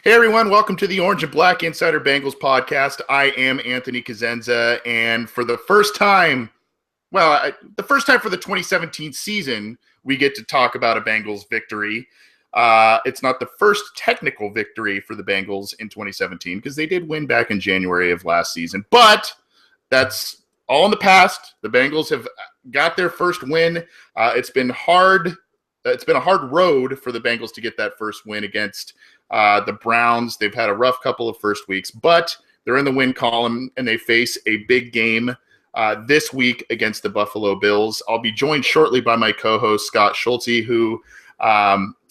Hey everyone, welcome to the Orange and Black Insider Bengals podcast. I am Anthony Cosenza, and for the first time, the first time for the 2017 season, we get to talk about a Bengals victory. It's not the first technical victory for the Bengals in 2017 because they did win back in January of last season, but that's all in the past. The Bengals have got their first win. It's been hard. It's been a hard road for the Bengals to get that first win against the Browns. They've had a rough couple of first weeks, but they're in the win column, and they face a big game this week against the Buffalo Bills. I'll be joined shortly by my co-host, Scott Schultze, who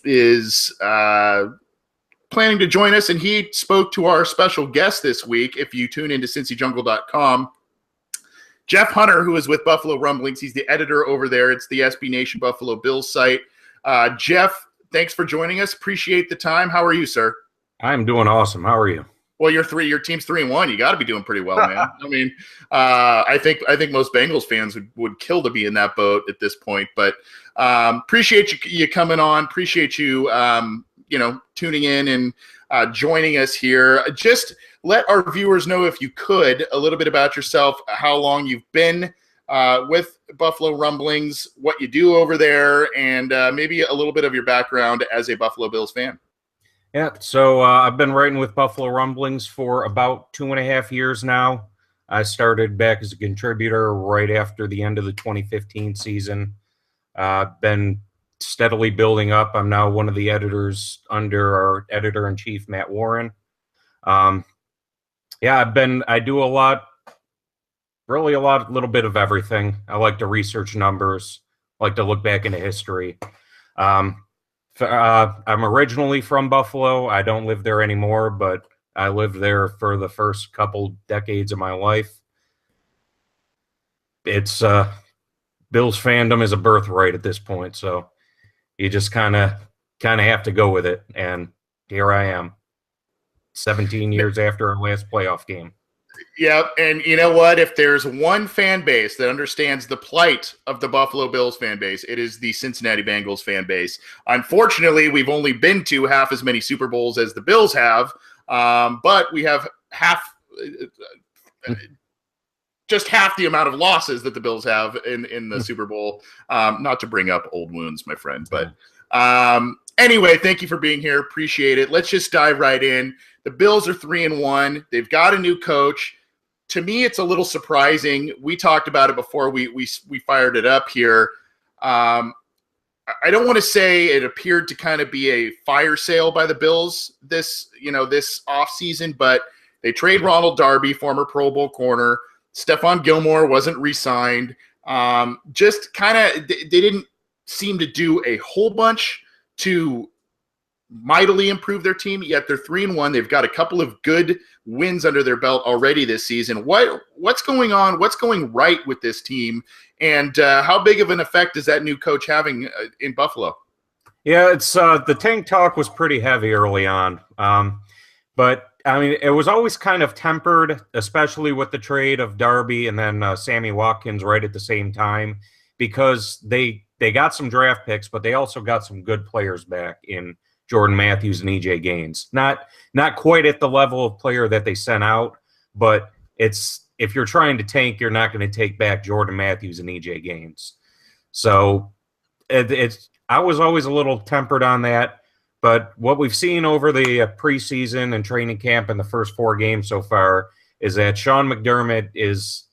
is planning to join us, and he spoke to our special guest this week. If you tune into CincyJungle.com, Jeff Hunter, who is with Buffalo Rumblings. He's the editor over there. It's the SB Nation Buffalo Bills site. Jeff, thanks for joining us. Appreciate the time. How are you, sir? I'm doing awesome. How are you? Well, your team's 3-1. You got to be doing pretty well, man. I mean, I think most Bengals fans would kill to be in that boat at this point. But appreciate you coming on. Appreciate you, tuning in and joining us here. Just let our viewers know, if you could, a little bit about yourself, how long you've been with Buffalo Rumblings, what you do over there, and maybe a little bit of your background as a Buffalo Bills fan. Yeah, so I've been writing with Buffalo Rumblings for about 2.5 years now. I started back as a contributor right after the end of the 2015 season. Been steadily building up. I'm now one of the editors under our editor-in-chief, Matt Warren. I do a little bit of everything. I like to research numbers, like to look back into history. I'm originally from Buffalo. I don't live there anymore, but I lived there for the first couple decades of my life. It's Bills fandom is a birthright at this point, so you just kind of have to go with it. And here I am, 17 years after our last playoff game. Yep, and you know what? If there's one fan base that understands the plight of the Buffalo Bills fan base, it is the Cincinnati Bengals fan base. Unfortunately, we've only been to half as many Super Bowls as the Bills have, but we have just half the amount of losses that the Bills have in the Super Bowl. Not to bring up old wounds, my friend, but anyway, thank you for being here. Appreciate it. Let's just dive right in. The Bills are 3-1. They've got a new coach. To me, it's a little surprising. We talked about it before we fired it up here. I don't want to say it appeared to kind of be a fire sale by the Bills this offseason, but they trade Ronald Darby, former Pro Bowl corner. Stephon Gilmore wasn't re-signed. Just kind of they didn't seem to do a whole bunch to mightily improve their team, yet they're 3-1. They've got a couple of good wins under their belt already this season. What's going on? What's going right with this team? And how big of an effect is that new coach having in Buffalo? Yeah, it's the tank talk was pretty heavy early on. But, I mean, it was always kind of tempered, especially with the trade of Darby and then Sammy Watkins right at the same time, because they got some draft picks, but they also got some good players back in Jordan Matthews and EJ Gaines. Not quite at the level of player that they sent out, but if you're trying to tank, you're not going to take back Jordan Matthews and EJ Gaines. So I was always a little tempered on that, but what we've seen over the preseason and training camp in the first 4 games so far is that Sean McDermott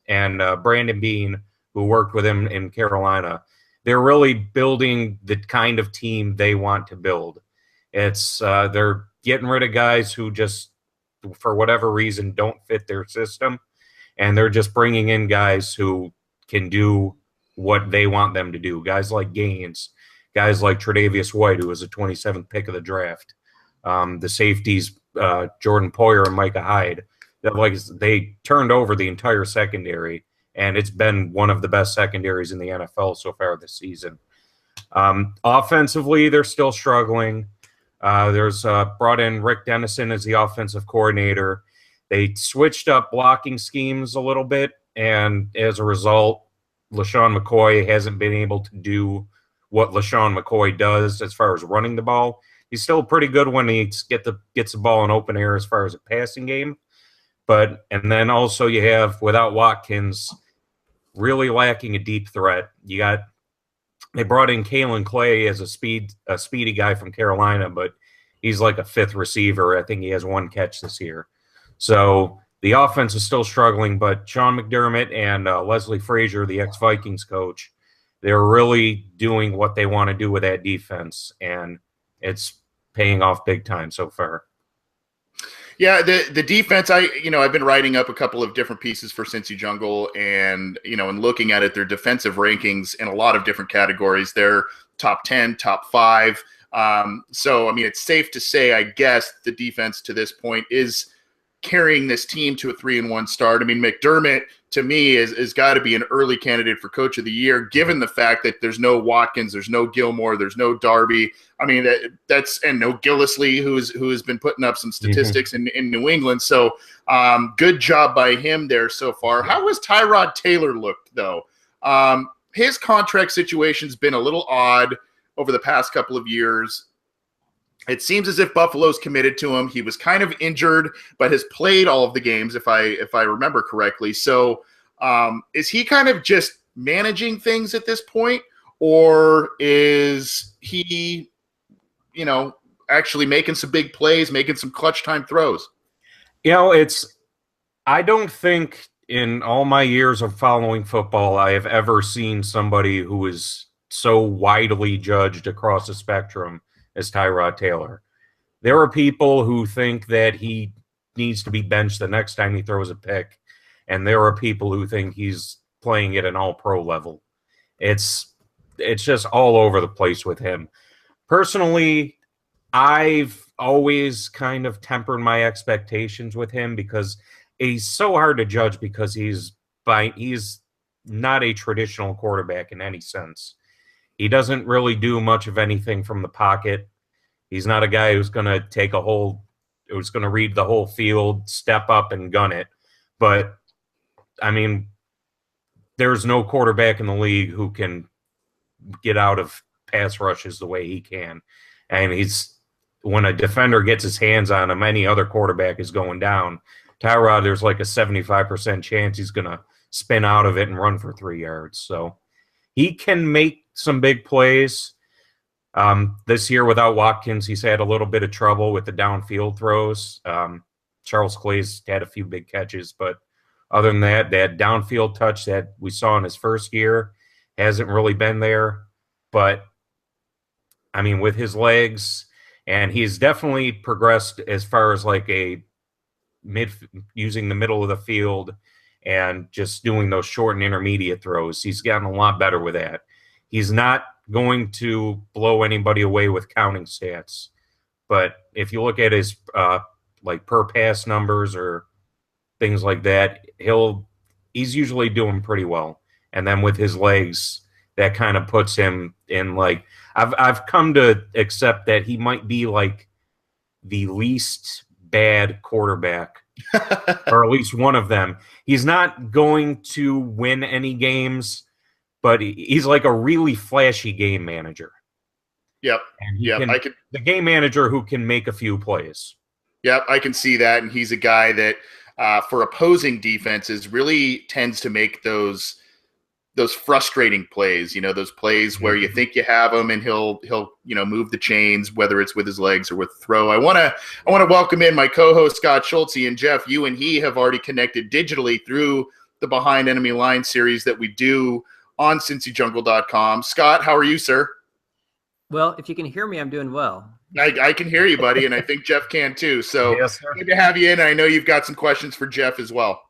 and Brandon Beane, who worked with him in Carolina, they're really building the kind of team they want to build. It's they're getting rid of guys who just, for whatever reason, don't fit their system, and they're just bringing in guys who can do what they want them to do. Guys like Gaines, guys like Tre'Davious White, who was a 27th pick of the draft, the safeties Jordan Poyer and Micah Hyde. They turned over the entire secondary, and it's been one of the best secondaries in the NFL so far this season. Offensively, they're still struggling. There's brought in Rick Dennison as the offensive coordinator. They switched up blocking schemes a little bit, and as a result, LaShawn McCoy hasn't been able to do what LaShawn McCoy does as far as running the ball. He's still pretty good when he gets the ball in open air as far as a passing game. And then also you have, without Watkins, really lacking a deep threat. They brought in Kalen Clay as a speedy guy from Carolina, but he's like a fifth receiver. I think he has one catch this year. So the offense is still struggling, but Sean McDermott and Leslie Frazier, the ex-Vikings coach, they're really doing what they want to do with that defense, and it's paying off big time so far. Yeah, the defense, I've been writing up a couple of different pieces for Cincy Jungle, and, and looking at it, their defensive rankings in a lot of different categories. They're top 10, top 5. So, it's safe to say, I guess, the defense to this point is carrying this team to a 3-1 start. McDermott, to me, is got to be an early candidate for Coach of the Year, given the fact that there's no Watkins, there's no Gilmore, there's no Darby. That's and no Gillislee, who has been putting up some statistics in New England. So good job by him there so far. How has Tyrod Taylor looked, though? His contract situation's been a little odd over the past couple of years. It seems as if Buffalo's committed to him. He was kind of injured, but has played all of the games, if I remember correctly. So is he kind of just managing things at this point, or is he, actually making some big plays, making some clutch time throws? I don't think in all my years of following football I have ever seen somebody who is so widely judged across the spectrum as Tyrod Taylor. There are people who think that he needs to be benched the next time he throws a pick, and there are people who think he's playing at an all-pro level. It's just all over the place with him. Personally, I've always kind of tempered my expectations with him because he's so hard to judge because he's not a traditional quarterback in any sense. He doesn't really do much of anything from the pocket. He's not a guy who's going to read the whole field, step up and gun it. But, there's no quarterback in the league who can get out of pass rushes the way he can. And when a defender gets his hands on him, any other quarterback is going down. Tyrod, there's like a 75% chance he's going to spin out of it and run for 3 yards. So he can make some big plays. This year without Watkins, he's had a little bit of trouble with the downfield throws. Charles Clay's had a few big catches, but other than that downfield touch that we saw in his first year hasn't really been there. But, with his legs, and he's definitely progressed as far as like using the middle of the field and just doing those short and intermediate throws. He's gotten a lot better with that. He's not going to blow anybody away with counting stats, but if you look at his per pass numbers or things like that, he's usually doing pretty well. And then with his legs, that kind of puts him in I've come to accept that he might be like the least bad quarterback, or at least one of them. He's not going to win any games, but he's like a really flashy game manager. Yep. The game manager who can make a few plays. Yep, I can see that. And he's a guy that for opposing defenses really tends to make those frustrating plays, those plays where you think you have him and he'll move the chains, whether it's with his legs or with throw. I want to welcome in my co-host Scott Schultze. And Jeff, you and he have already connected digitally through the Behind Enemy Line series that we do on cincyjungle.com. Scott, how are you, sir? Well, if you can hear me, I'm doing well. I can hear you, buddy, and I think Jeff can too. So yes, good to have you in. I know you've got some questions for Jeff as well.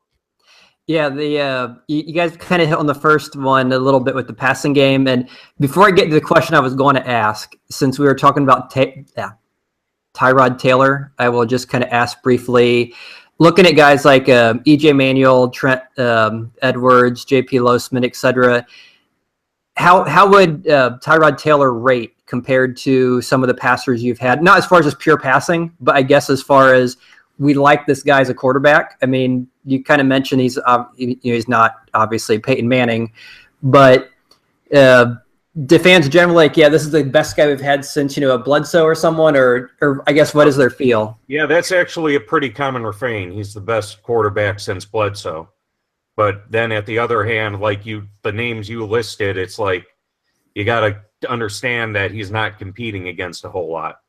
Yeah, you guys kind of hit on the first one a little bit with the passing game. And before I get to the question I was going to ask, since we were talking about Tyrod Taylor, I will just kind of ask briefly, looking at guys like E.J. Manuel, Trent Edwards, J.P. Losman, etc., how would Tyrod Taylor rate compared to some of the passers you've had? Not as far as just pure passing, but I guess as far as we like this guy as a quarterback. You kind of mentioned he's not obviously Peyton Manning, but do fans generally like, yeah, this is the best guy we've had since, a Bledsoe or someone, or I guess what is their feel? Yeah, that's actually a pretty common refrain. He's the best quarterback since Bledsoe. But then at the other hand, the names you listed, it's like you got to understand that he's not competing against a whole lot.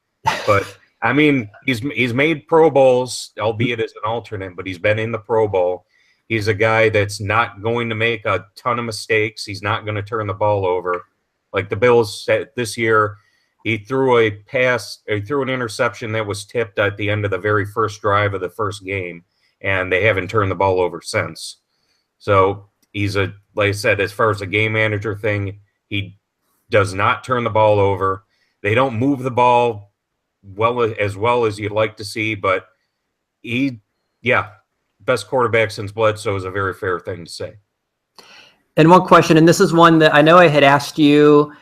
But I mean, he's made Pro Bowls, albeit as an alternate, but he's been in the Pro Bowl. He's a guy that's not going to make a ton of mistakes. He's not going to turn the ball over. Like the Bills said this year, he threw an interception that was tipped at the end of the very first drive of the first game, and they haven't turned the ball over since. So like I said, as far as a game manager thing, he does not turn the ball over. They don't move the ball as well as you'd like to see, but best quarterback since Bledsoe is a very fair thing to say. And one question, and this is one that I know I had asked you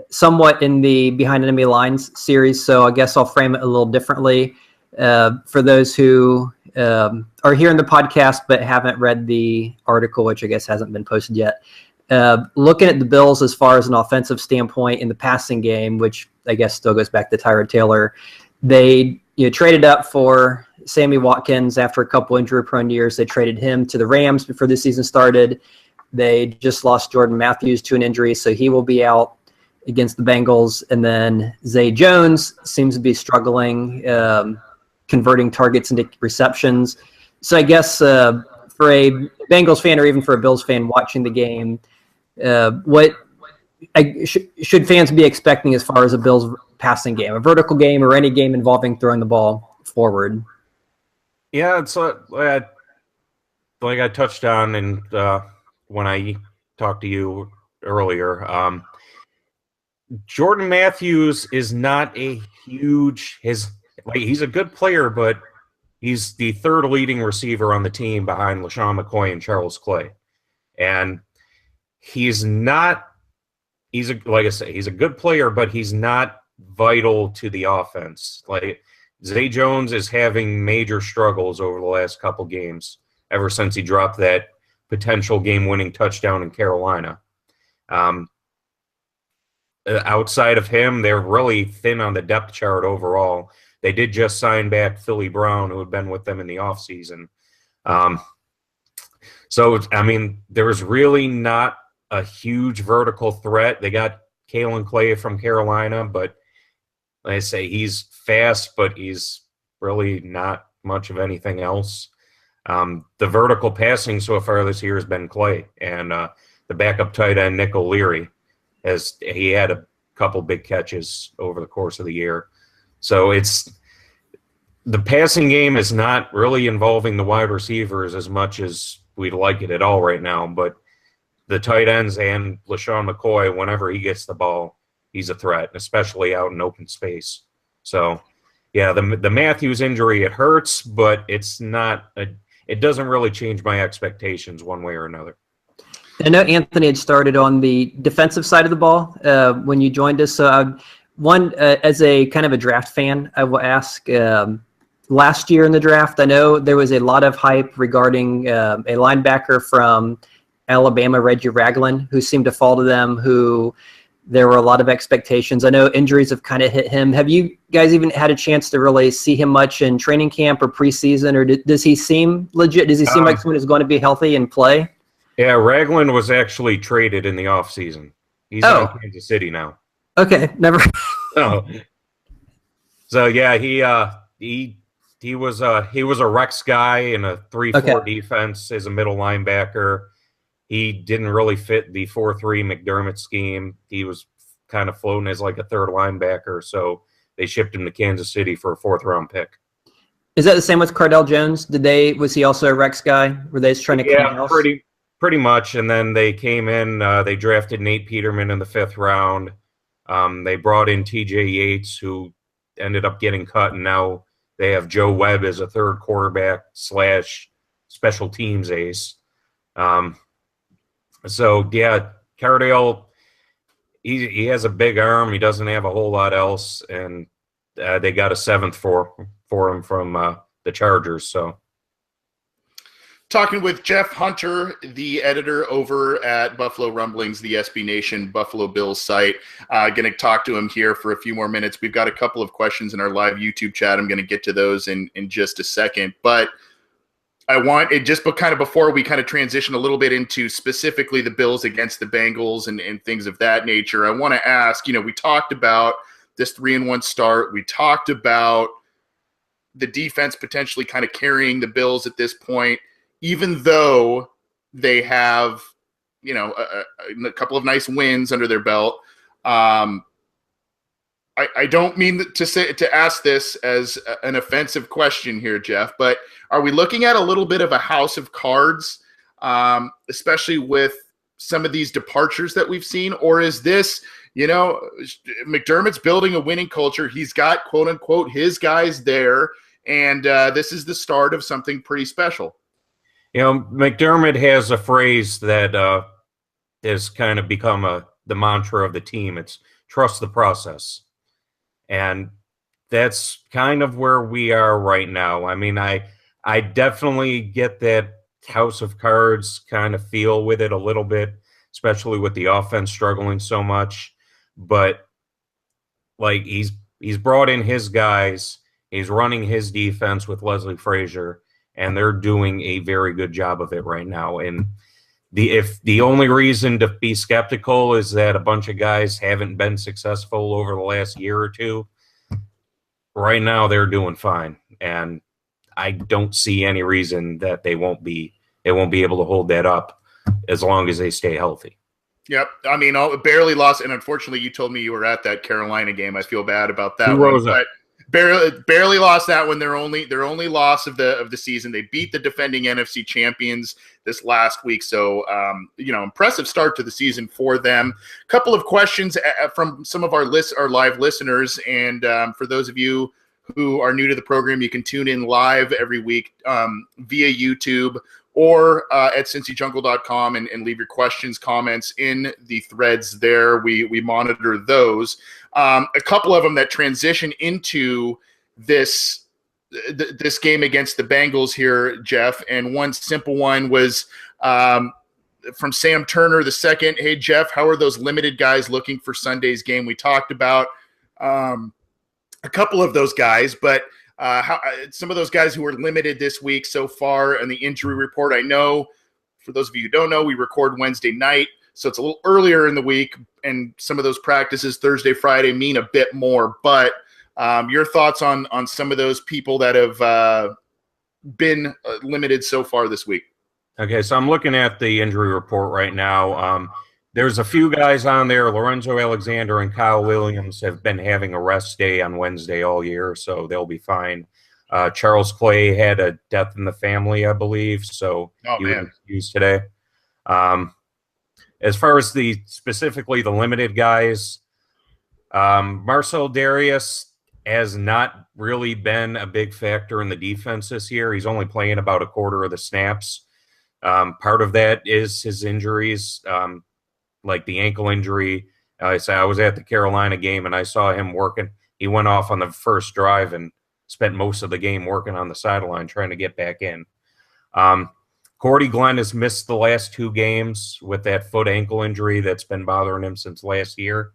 somewhat in the Behind Enemy Lines series, so I guess I'll frame it a little differently. For those who are here in the podcast but haven't read the article, which I guess hasn't been posted yet, looking at the Bills as far as an offensive standpoint in the passing game, which I guess still goes back to Tyrod Taylor, they traded up for Sammy Watkins after a couple injury-prone years. They traded him to the Rams before the season started. They just lost Jordan Matthews to an injury, so he will be out against the Bengals. And then Zay Jones seems to be struggling, converting targets into receptions. So I guess for a Bengals fan or even for a Bills fan watching the game, what should fans be expecting as far as a Bills passing game, a vertical game or any game involving throwing the ball forward? Yeah, it's like I touched on and when I talked to you earlier, Jordan Matthews is not a huge he's a good player, but he's the third leading receiver on the team behind LaShawn McCoy and Charles Clay. And like I say, he's a good player, but he's not vital to the offense. Like Zay Jones is having major struggles over the last couple games ever since he dropped that potential game-winning touchdown in Carolina. Outside of him, they're really thin on the depth chart overall. They did just sign back Philly Brown, who had been with them in the offseason. So, I mean, there was really not a huge vertical threat. They got Kalen Clay from Carolina, but like I say, he's fast, but he's really not much of anything else. The vertical passing so far this year has been Clay, and the backup tight end, Nick O'Leary, he had a couple big catches over the course of the year. So the passing game is not really involving the wide receivers as much as we'd like it at all right now, but the tight ends and LaShawn McCoy, whenever he gets the ball, he's a threat, especially out in open space. So, yeah, the Matthews injury, it hurts, but it doesn't really change my expectations one way or another. I know Anthony had started on the defensive side of the ball when you joined us. So, as a kind of a draft fan, I will ask, last year in the draft, I know there was a lot of hype regarding a linebacker from Alabama, Reggie Ragland, who seemed to fall to them, who there were a lot of expectations. I know injuries have kind of hit him. Have you guys even had a chance to really see him much in training camp or preseason, or does he seem legit? Does he seem like someone who's going to be healthy and play? Yeah, Ragland was actually traded in the offseason. He's in Kansas City now. Okay, never. Oh. So yeah, he was a Rex guy in a 3-4 defense as a middle linebacker. He didn't really fit the 4-3 McDermott scheme. He was kind of floating as like a third linebacker, so they shipped him to Kansas City for a 4th-round pick. Is that the same with Cardell Jones? Was he also a Rex guy? Were they just trying to clean house? Pretty much. And then they came in. They drafted Nate Peterman in the 5th round. They brought in T.J. Yates, who ended up getting cut, and now they have Joe Webb as a third quarterback / special teams ace. So yeah, Cardale, he has a big arm. He doesn't have a whole lot else, and they got a 7th for him from the Chargers. So Talking with Jeff Hunter, the editor over at Buffalo Rumblings, the SB Nation Buffalo Bills site. Going to talk to him here for a few more minutes. We've got a couple of questions in our live YouTube chat. I'm going to get to those in just a second. But I want it just kind of before we kind of transition a little bit into specifically the Bills against the Bengals and things of that nature, I want to ask, we talked about this 3-1 start. We talked about the defense potentially kind of carrying the Bills at this point, even though they have, a couple of nice wins under their belt. I don't mean to ask this as an offensive question here, Jeff, but are we looking at a little bit of a house of cards, especially with some of these departures that we've seen? Or is this, McDermott's building a winning culture. He's got, quote unquote, his guys there, and this is the start of something pretty special. McDermott has a phrase that has kind of become the mantra of the team. It's trust the process. And that's kind of where we are right now. I mean, I definitely get that house of cards kind of feel with it a little bit, especially with the offense struggling so much. But like he's brought in his guys, he's running his defense with Leslie Frazier, and they're doing a very good job of it right now. And if the only reason to be skeptical is that a bunch of guys haven't been successful over the last year or two, right now they're doing fine. And I don't see any reason that they won't be able to hold that up as long as they stay healthy. Yep. I mean, barely lost. And unfortunately, you told me you were at that Carolina game. I feel bad about that one. But barely lost that one. Their only loss of the season. They beat the defending NFC champions this last week. So, impressive start to the season for them. A couple of questions from some of our live listeners. And for those of you who are new to the program, you can tune in live every week via YouTube or at cincyjungle.com and leave your questions, comments in the threads there. We monitor those. A couple of them that transition into this game against the Bengals here, Jeff. And one simple one was from Sam Turner the second. Hey, Jeff, how are those limited guys looking for Sunday's game? We talked about a couple of those guys, but some of those guys who were limited this week so far and the injury report. I know, for those of you who don't know, we record Wednesday night, so it's a little earlier in the week, and some of those practices Thursday, Friday mean a bit more. But your thoughts on some of those people that have been limited so far this week? Okay, so I'm looking at the injury report right now. There's a few guys on there. Lorenzo Alexander and Kyle Williams have been having a rest day on Wednesday all year, so they'll be fine. Charles Clay had a death in the family, I believe, so he was excused today. As far as specifically the limited guys, Marcel Darius has not really been a big factor in the defense this year. He's only playing about a quarter of the snaps. Part of that is his injuries. Like the ankle injury. I was at the Carolina game and I saw him working. He went off on the first drive and spent most of the game working on the sideline trying to get back in. Cordy Glenn has missed the last 2 games with that foot ankle injury that's been bothering him since last year.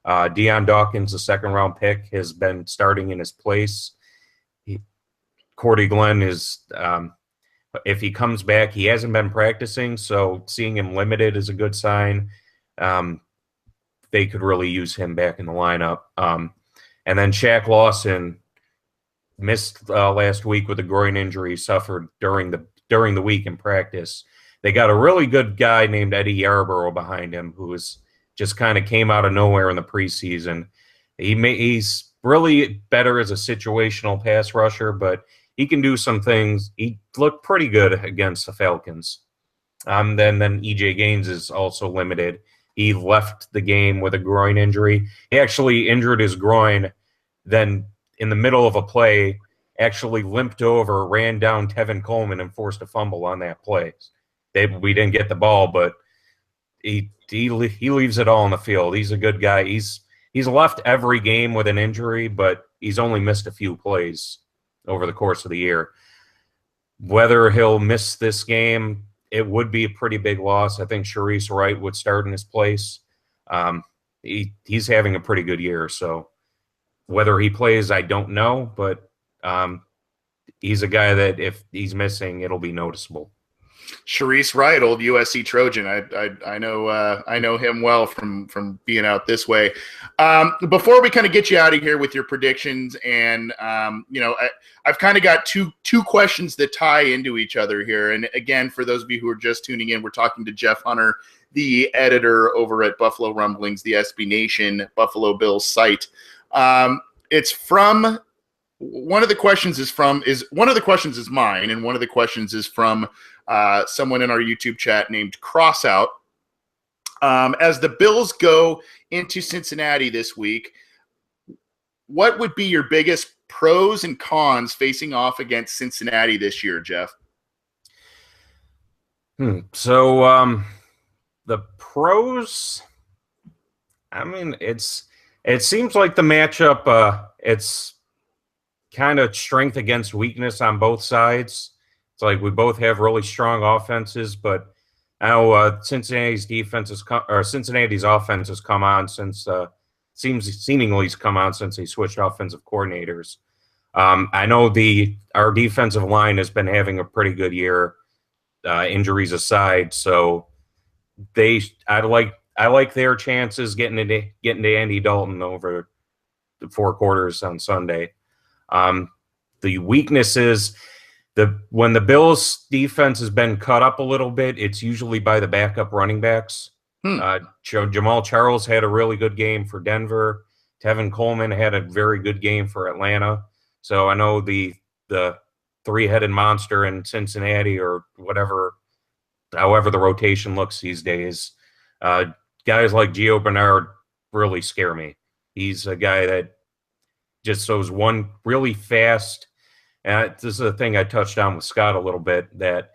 Deion Dawkins, the second-round pick, has been starting in his place. Cordy Glenn is if he comes back, he hasn't been practicing, so seeing him limited is a good sign. They could really use him back in the lineup. And then Shaq Lawson missed last week with a groin injury suffered during the week in practice. They got a really good guy named Eddie Yarborough behind him who just kind of came out of nowhere in the preseason. He's really better as a situational pass rusher, but he can do some things. He looked pretty good against the Falcons. Then E.J. Gaines is also limited. He left the game with a groin injury. He actually injured his groin, then in the middle of a play, actually limped over, ran down Tevin Coleman, and forced a fumble on that play. We didn't get the ball, but he leaves it all on the field. He's a good guy. He's left every game with an injury, but he's only missed a few plays over the course of the year. Whether he'll miss this game, it would be a pretty big loss. I think Sharice Wright would start in his place. He's having a pretty good year, so whether he plays, I don't know, but he's a guy that if he's missing, it'll be noticeable. Sharice Wright, old USC Trojan. I know him well from being out this way. Before we kind of get you out of here with your predictions, and I've kind of got two questions that tie into each other here. And again, for those of you who are just tuning in, we're talking to Jeff Hunter, the editor over at Buffalo Rumblings, the SB Nation Buffalo Bills site. It's from one of the questions is mine, and one of the questions is from someone in our YouTube chat named Crossout. As the Bills go into Cincinnati this week, what would be your biggest pros and cons facing off against Cincinnati this year, Jeff? So the pros, I mean, it seems like the matchup, it's kind of strength against weakness on both sides. It's like we both have really strong offenses, but now Cincinnati's offense has come on since seemingly has come on since they switched offensive coordinators. I know our defensive line has been having a pretty good year, injuries aside. So I like their chances getting to Andy Dalton over the 4 quarters on Sunday. The weakness is when the Bills' defense has been cut up a little bit, it's usually by the backup running backs. Jamal Charles had a really good game for Denver. Tevin Coleman had a very good game for Atlanta. So I know the three-headed monster in Cincinnati, or however the rotation looks these days, guys like Gio Bernard really scare me. He's a guy that just shows one really fast. And this is a thing I touched on with Scott a little bit, that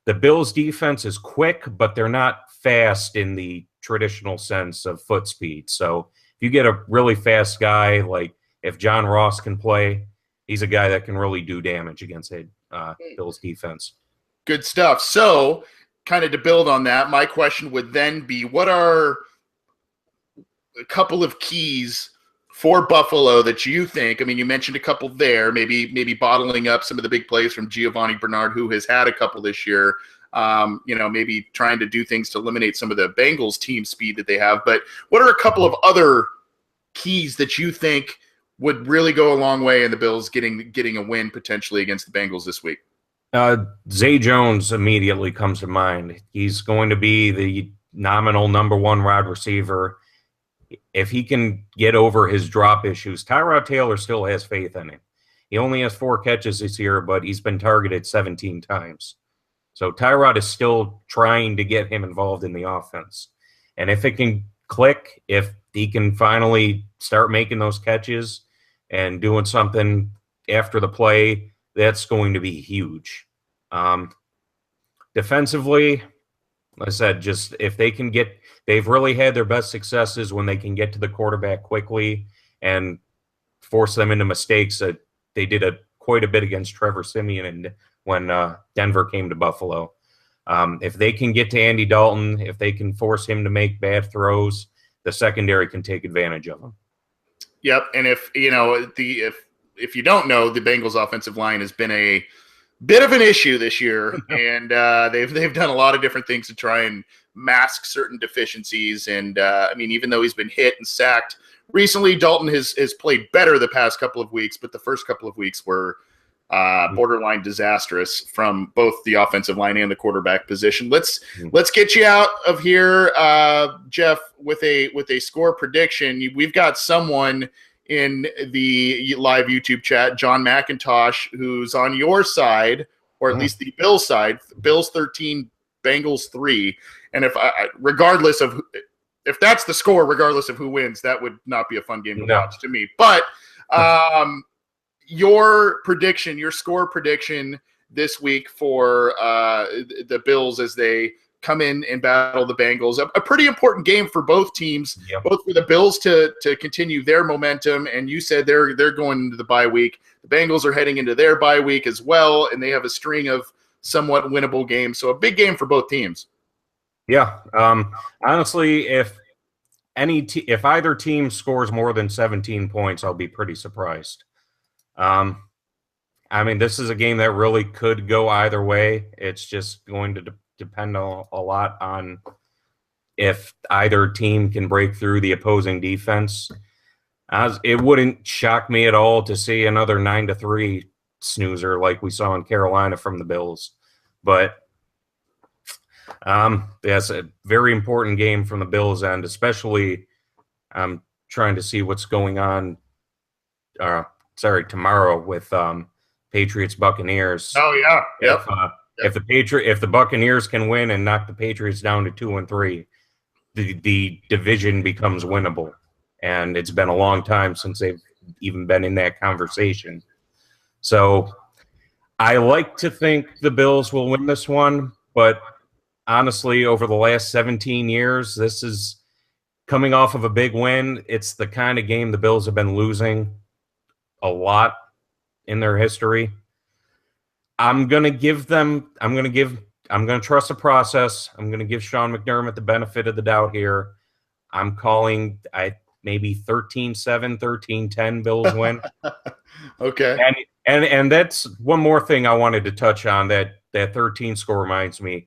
the Bills' defense is quick, but they're not fast in the traditional sense of foot speed. So if you get a really fast guy, like if John Ross can play, he's a guy that can really do damage against a Bills defense. Good stuff. So kind of to build on that, my question would then be, what are a couple of keys for Buffalo that you think? I mean, you mentioned a couple there, maybe bottling up some of the big plays from Giovanni Bernard, who has had a couple this year. Maybe trying to do things to eliminate some of the Bengals team speed that they have. But what are a couple of other keys that you think would really go a long way in the Bills getting a win potentially against the Bengals this week? Zay Jones immediately comes to mind. He's going to be the nominal number 1 wide receiver. If he can get over his drop issues, Tyrod Taylor still has faith in him. He only has 4 catches this year, but he's been targeted 17 times. So Tyrod is still trying to get him involved in the offense. And if it can click, if he can finally start making those catches and doing something after the play, that's going to be huge. Defensively, like I said, just if they can they've really had their best successes when they can get to the quarterback quickly and force them into mistakes. That they did quite a bit against Trevor Siemian and when Denver came to Buffalo. If they can get to Andy Dalton, if they can force him to make bad throws, the secondary can take advantage of them. Yep, and if you don't know, the Bengals offensive line has been a bit of an issue this year, and they've done a lot of different things to try and mask certain deficiencies. And even though he's been hit and sacked recently, Dalton has played better the past couple of weeks, but the first couple of weeks were borderline disastrous from both the offensive line and the quarterback position. Let's get you out of here, Jeff, with a score prediction. We've got someone in the live YouTube chat, John McIntosh, who's on your side, or at least the Bills side. Bills 13, Bengals 3. And if that's the score, regardless of who wins, that would not be a fun game to watch to me. But your score prediction this week for the Bills as they come in and battle the Bengals. A pretty important game for both teams, Yep. both for the Bills to continue their momentum. And you said they're going into the bye week. The Bengals are heading into their bye week as well, and they have a string of somewhat winnable games. So a big game for both teams. Yeah. Honestly, if either team scores more than 17 points, I'll be pretty surprised. I mean, this is a game that really could go either way. It's just going to depend a lot on if either team can break through the opposing defense. It wouldn't shock me at all to see another 9-3 snoozer like we saw in Carolina from the Bills. But that's a very important game from the Bills' end, especially trying to see what's going on tomorrow with Patriots Buccaneers. Oh yeah. Yep. If the Buccaneers can win and knock the Patriots down to 2-3, the division becomes winnable. And it's been a long time since they've even been in that conversation. So I like to think the Bills will win this one, but honestly, over the last 17 years, this is coming off of a big win. It's the kind of game the Bills have been losing a lot in their history. I'm going to trust the process. I'm going to give Sean McDermott the benefit of the doubt here. I'm calling maybe 13-7, 13-10 Bills win. Okay. And that's one more thing I wanted to touch on, that 13 score reminds me.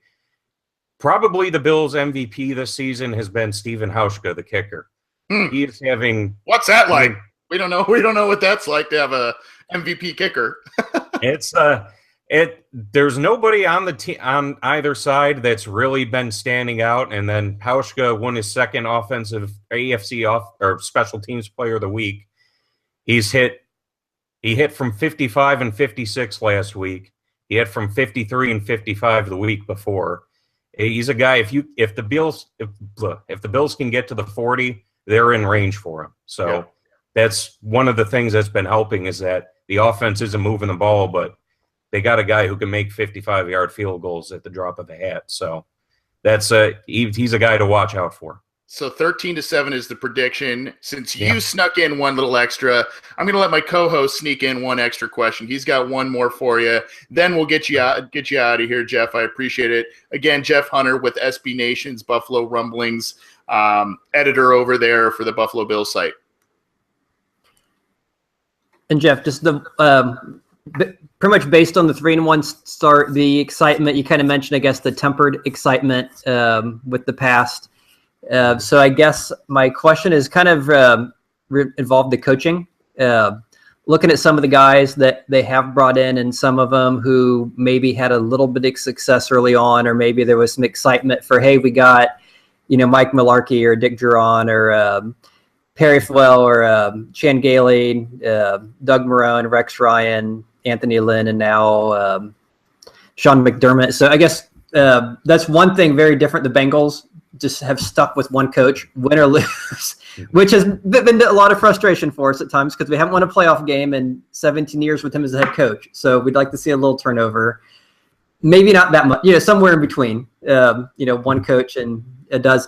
Probably the Bills' MVP this season has been Steven Hauschka, the kicker. He is having. What's that like? We don't know what that's like to have a MVP kicker. There's nobody on the on either side that's really been standing out. And then Hauschka won his second offensive AFC special teams player of the week. He hit from 55 and 56 last week. He hit from 53 and 55 the week before. He's a guy. If the Bills can get to the 40, they're in range for him. So yeah. That's one of the things that's been helping, is that the offense isn't moving the ball, but they got a guy who can make 55-yard field goals at the drop of a hat. So he's a guy to watch out for. So 13-7 is the prediction. Since you snuck in one little extra, I'm going to let my co-host sneak in one extra question. He's got one more for you. Then we'll get you out of here, Jeff. I appreciate it. Again, Jeff Hunter with SB Nation's Buffalo Rumblings, editor over there for the Buffalo Bills site. And Jeff, just pretty much based on the 3-1 start, the excitement you kind of mentioned, I guess the tempered excitement with the past. So I guess my question is kind of involved the coaching. Looking at some of the guys that they have brought in, and some of them who maybe had a little bit of success early on, or maybe there was some excitement for, hey, we got, Mike Mularkey or Dick Duron or Perry Fowell or Chan Gailey, Doug Marrone, Rex Ryan, Anthony Lynn, and now Sean McDermott. So I guess that's one thing very different. The Bengals just have stuck with one coach, win or lose, which has been a lot of frustration for us at times, because we haven't won a playoff game in 17 years with him as the head coach. So we'd like to see a little turnover. Maybe not that much, somewhere in between, one coach and it does.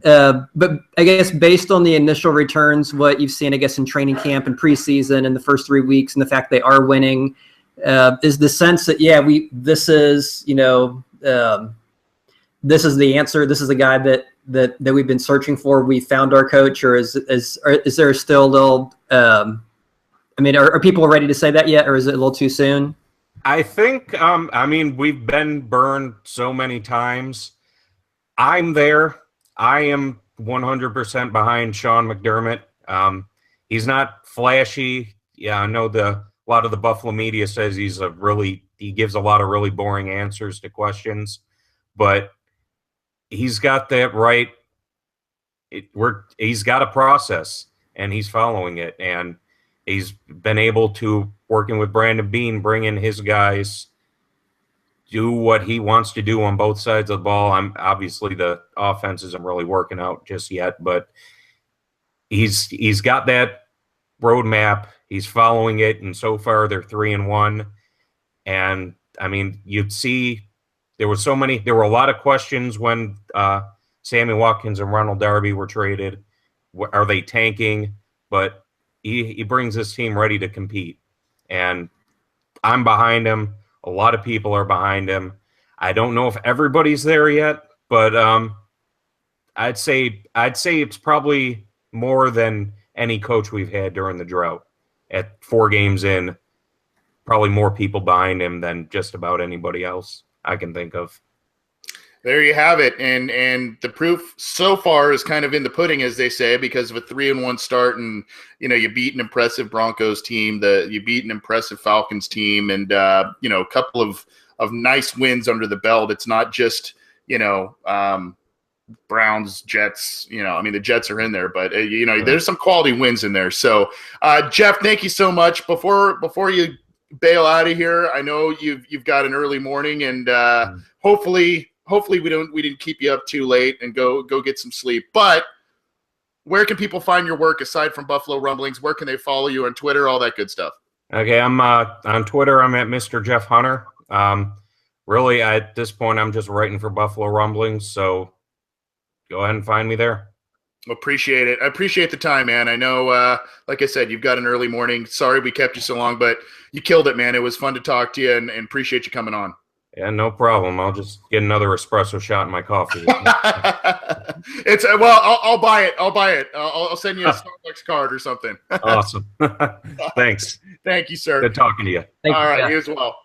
But I guess based on the initial returns, what you've seen, I guess, in training camp and preseason and the first 3 weeks, and the fact they are winning, is the sense that, this is the answer. This is the guy that we've been searching for. We found our coach, or is there still a little? Are people ready to say that yet, or is it a little too soon? I think. We've been burned so many times. I'm there. I am 100% behind Sean McDermott. He's not flashy. Yeah, I know a lot of the Buffalo media says he gives a lot of really boring answers to questions, but he's got that right. He's got a process, and he's following it, and he's been able to, working with Brandon Beane, bring in his guys, do what he wants to do on both sides of the ball. Obviously the offense isn't really working out just yet, but he's got that roadmap. He's following it, and so far they're 3-1. And you'd see There were a lot of questions when Sammy Watkins and Ronald Darby were traded. Are they tanking? But he brings his team ready to compete. And I'm behind him. A lot of people are behind him. I don't know if everybody's there yet, but I'd say it's probably more than any coach we've had during the drought. At 4 games in, probably more people behind him than just about anybody else I can think of. There you have it, and the proof so far is kind of in the pudding, as they say, because of a 3-1 start, and you beat an impressive Broncos team, you beat an impressive Falcons team, and a couple of nice wins under the belt. It's not just Browns, Jets. The Jets are in there, but there's some quality wins in there. So, Jeff, thank you so much. Before you bail out of here, I know you've got an early morning, and hopefully we didn't keep you up too late, and go get some sleep. But where can people find your work aside from Buffalo Rumblings? Where can they follow you on Twitter, all that good stuff? Okay, I'm on Twitter. I'm at Mr. Jeff Hunter. Really, at this point, I'm just writing for Buffalo Rumblings, so go ahead and find me there. Appreciate it. I appreciate the time, man. I know, like I said, you've got an early morning. Sorry we kept you so long, but you killed it, man. It was fun to talk to you, and appreciate you coming on. Yeah, no problem. I'll just get another espresso shot in my coffee. I'll buy it. I'll send you a Starbucks card or something. Awesome. Thanks. Thank you, sir. Good talking to you. All right, you as well.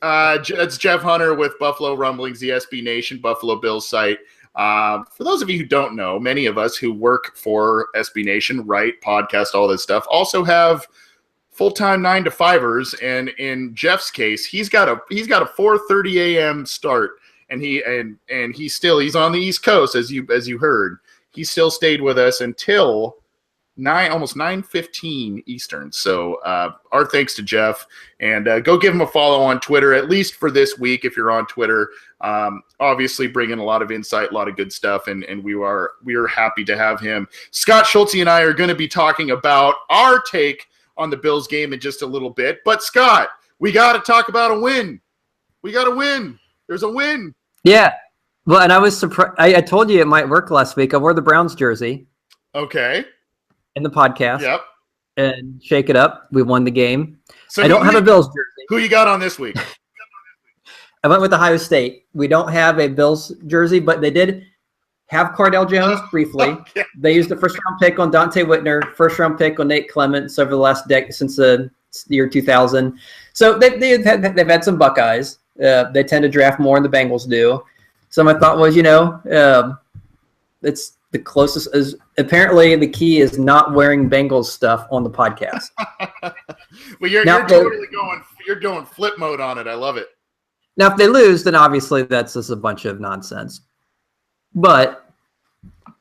It's Jeff Hunter with Buffalo Rumblings, the SB Nation Buffalo Bills site. For those of you who don't know, many of us who work for SB Nation, write, podcast, all this stuff, also have full-time 9-to-5ers, and in Jeff's case, he's got a 4:30 a.m. start, and he's on the East Coast, as you heard. He still stayed with us until almost 9:15 Eastern. So our thanks to Jeff, and go give him a follow on Twitter, at least for this week if you're on Twitter. Obviously bringing a lot of insight, a lot of good stuff, and we are happy to have him. Scott Schultze and I are going to be talking about our take on the Bills game in just a little bit. But Scott, we got to talk about a win. We got a win. There's a win. Yeah. Well, and I was surprised. I told you it might work last week. I wore the Browns jersey. Okay. In the podcast. Yep. And shake it up. We won the game. So I don't have a Bills jersey. Who you got on this week? I went with Ohio State. We don't have a Bills jersey, but they did have Cardell Jones briefly. Okay. They used the first-round pick on Dante Whitner, first-round pick on Nate Clements over the last decade since the year 2000. So they've had some Buckeyes. They tend to draft more than the Bengals do. So my thought was, it's the closest. As apparently the key is not wearing Bengals stuff on the podcast. Well, you're totally going flip mode on it. I love it. Now, if they lose, then obviously that's just a bunch of nonsense. But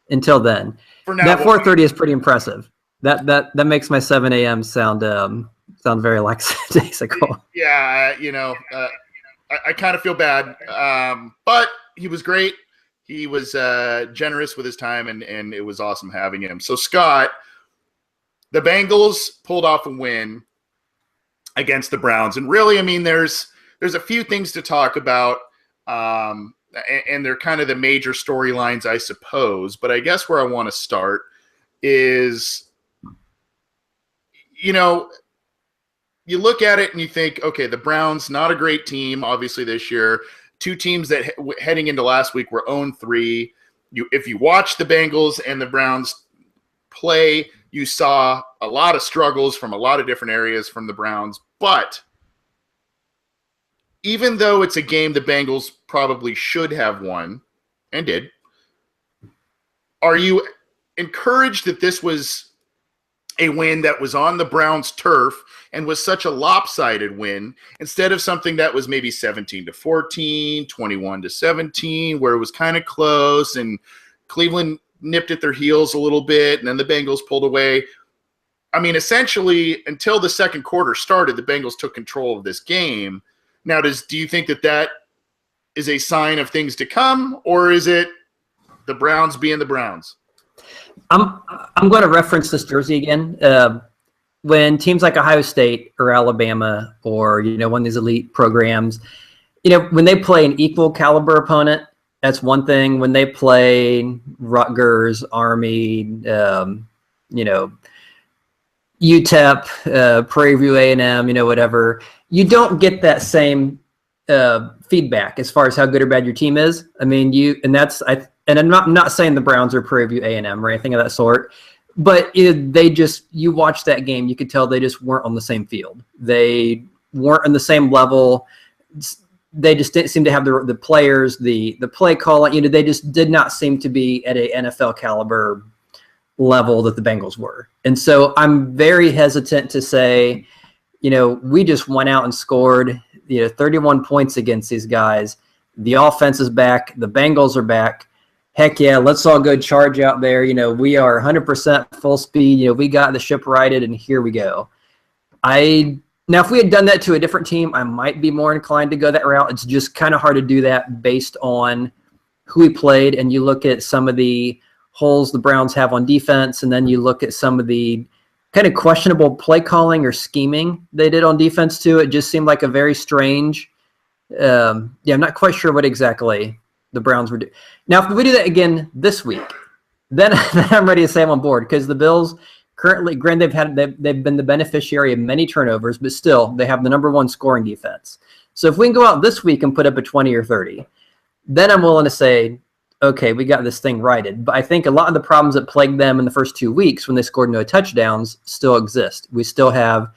until then, that 4:30 is pretty impressive. That makes my 7 a.m. sound very lackadaisical. Yeah, I kind of feel bad, but he was great. He was generous with his time, and it was awesome having him. So, Scott, the Bengals pulled off a win against the Browns, and really, there's a few things to talk about. And they're kind of the major storylines, I suppose. But I guess where I want to start is, you look at it and you think, okay, the Browns, not a great team, obviously, this year. 2 teams that heading into last week were 0-3. If you watch the Bengals and the Browns play, you saw a lot of struggles from a lot of different areas from the Browns. But even though it's a game the Bengals probably should have won and did, are you encouraged that this was a win that was on the Browns' turf and was such a lopsided win instead of something that was maybe 17-14, 21-17, where it was kind of close and Cleveland nipped at their heels a little bit and then the Bengals pulled away? Essentially, until the second quarter started, the Bengals took control of this game. Now, do you think that is a sign of things to come, or is it the Browns being the Browns? I'm going to reference this jersey again. When teams like Ohio State or Alabama or one of these elite programs, when they play an equal caliber opponent, that's one thing. When they play Rutgers, Army, UTEP, Prairie View A&M, whatever, you don't get that same feedback as far as how good or bad your team is. I mean, I'm not saying the Browns are Prairie View A&M or anything of that sort, but you watch that game, you could tell they just weren't on the same field. They weren't on the same level. They just didn't seem to have the players, the play calling. They just did not seem to be at a NFL caliber level that the Bengals were. And so I'm very hesitant to say, we just went out and scored 31 points against these guys. The offense is back. The Bengals are back. Heck yeah, let's all go charge out there. We are 100% full speed. We got the ship righted, and here we go. Now, if we had done that to a different team, I might be more inclined to go that route. It's just kind of hard to do that based on who we played, and you look at some of the holes the Browns have on defense, and then you look at some of the kind of questionable play calling or scheming they did on defense too. It just seemed like a very strange. I'm not quite sure what exactly the Browns were doing. Now, if we do that again this week, then I'm ready to say I'm on board, because the Bills currently, granted, they've been the beneficiary of many turnovers, but still they have the #1 scoring defense. So if we can go out this week and put up a 20 or 30, then I'm willing to say, okay, we got this thing righted. But I think a lot of the problems that plagued them in the first 2 weeks when they scored no touchdowns still exist. We still have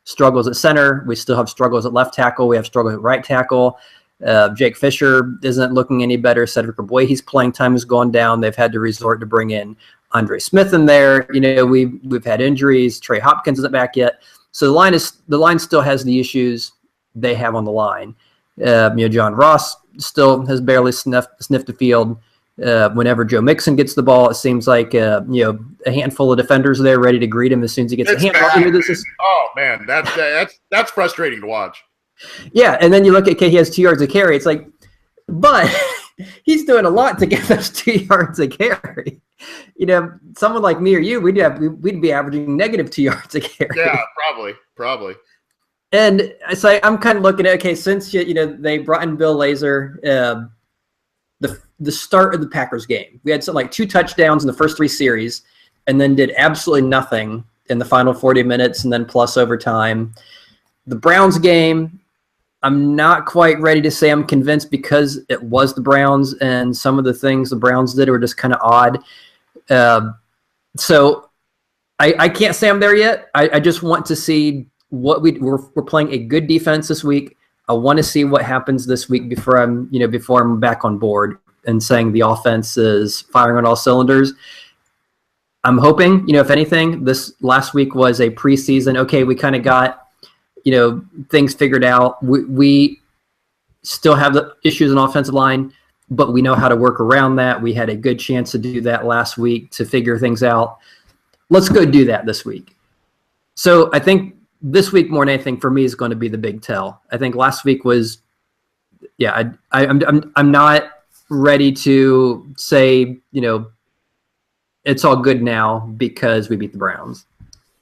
struggles at center. We still have struggles at left tackle. We have struggles at right tackle. Jake Fisher isn't looking any better. Cedric Boyhe's playing time has gone down. They've had to resort to bring in Andre Smith in there. We've had injuries. Trey Hopkins isn't back yet. So the line still has the issues they have on the line. John Ross still has barely sniffed the field. Whenever Joe Mixon gets the ball, it seems like a handful of defenders are there ready to greet him as soon as he gets a handball. Oh man, that's frustrating to watch. Yeah, and then you look at he has 2 yards of carry. It's like, but he's doing a lot to get those 2 yards of carry. Someone like me or you, we'd be averaging negative 2 yards of carry. Yeah, probably. And so I'm kind of looking at, since they brought in Bill Lazor, the start of the Packers game, we had something like 2 touchdowns in the first 3 series, and then did absolutely nothing in the final 40 minutes, and then plus overtime. The Browns game, I'm not quite ready to say I'm convinced, because it was the Browns, and some of the things the Browns did were just kind of odd. So I can't say I'm there yet. I just want to see what we're playing a good defense this week. I want to see what happens this week before I'm back on board and saying the offense is firing on all cylinders. I'm hoping, if anything, this last week was a preseason. Okay, we kind of got things figured out. We still have the issues in offensive line, but we know how to work around that. We had a good chance to do that last week to figure things out. Let's go do that this week. So I think this week more than anything for me is going to be the big tell. I think last week was, I'm not ready to say, it's all good now because we beat the Browns.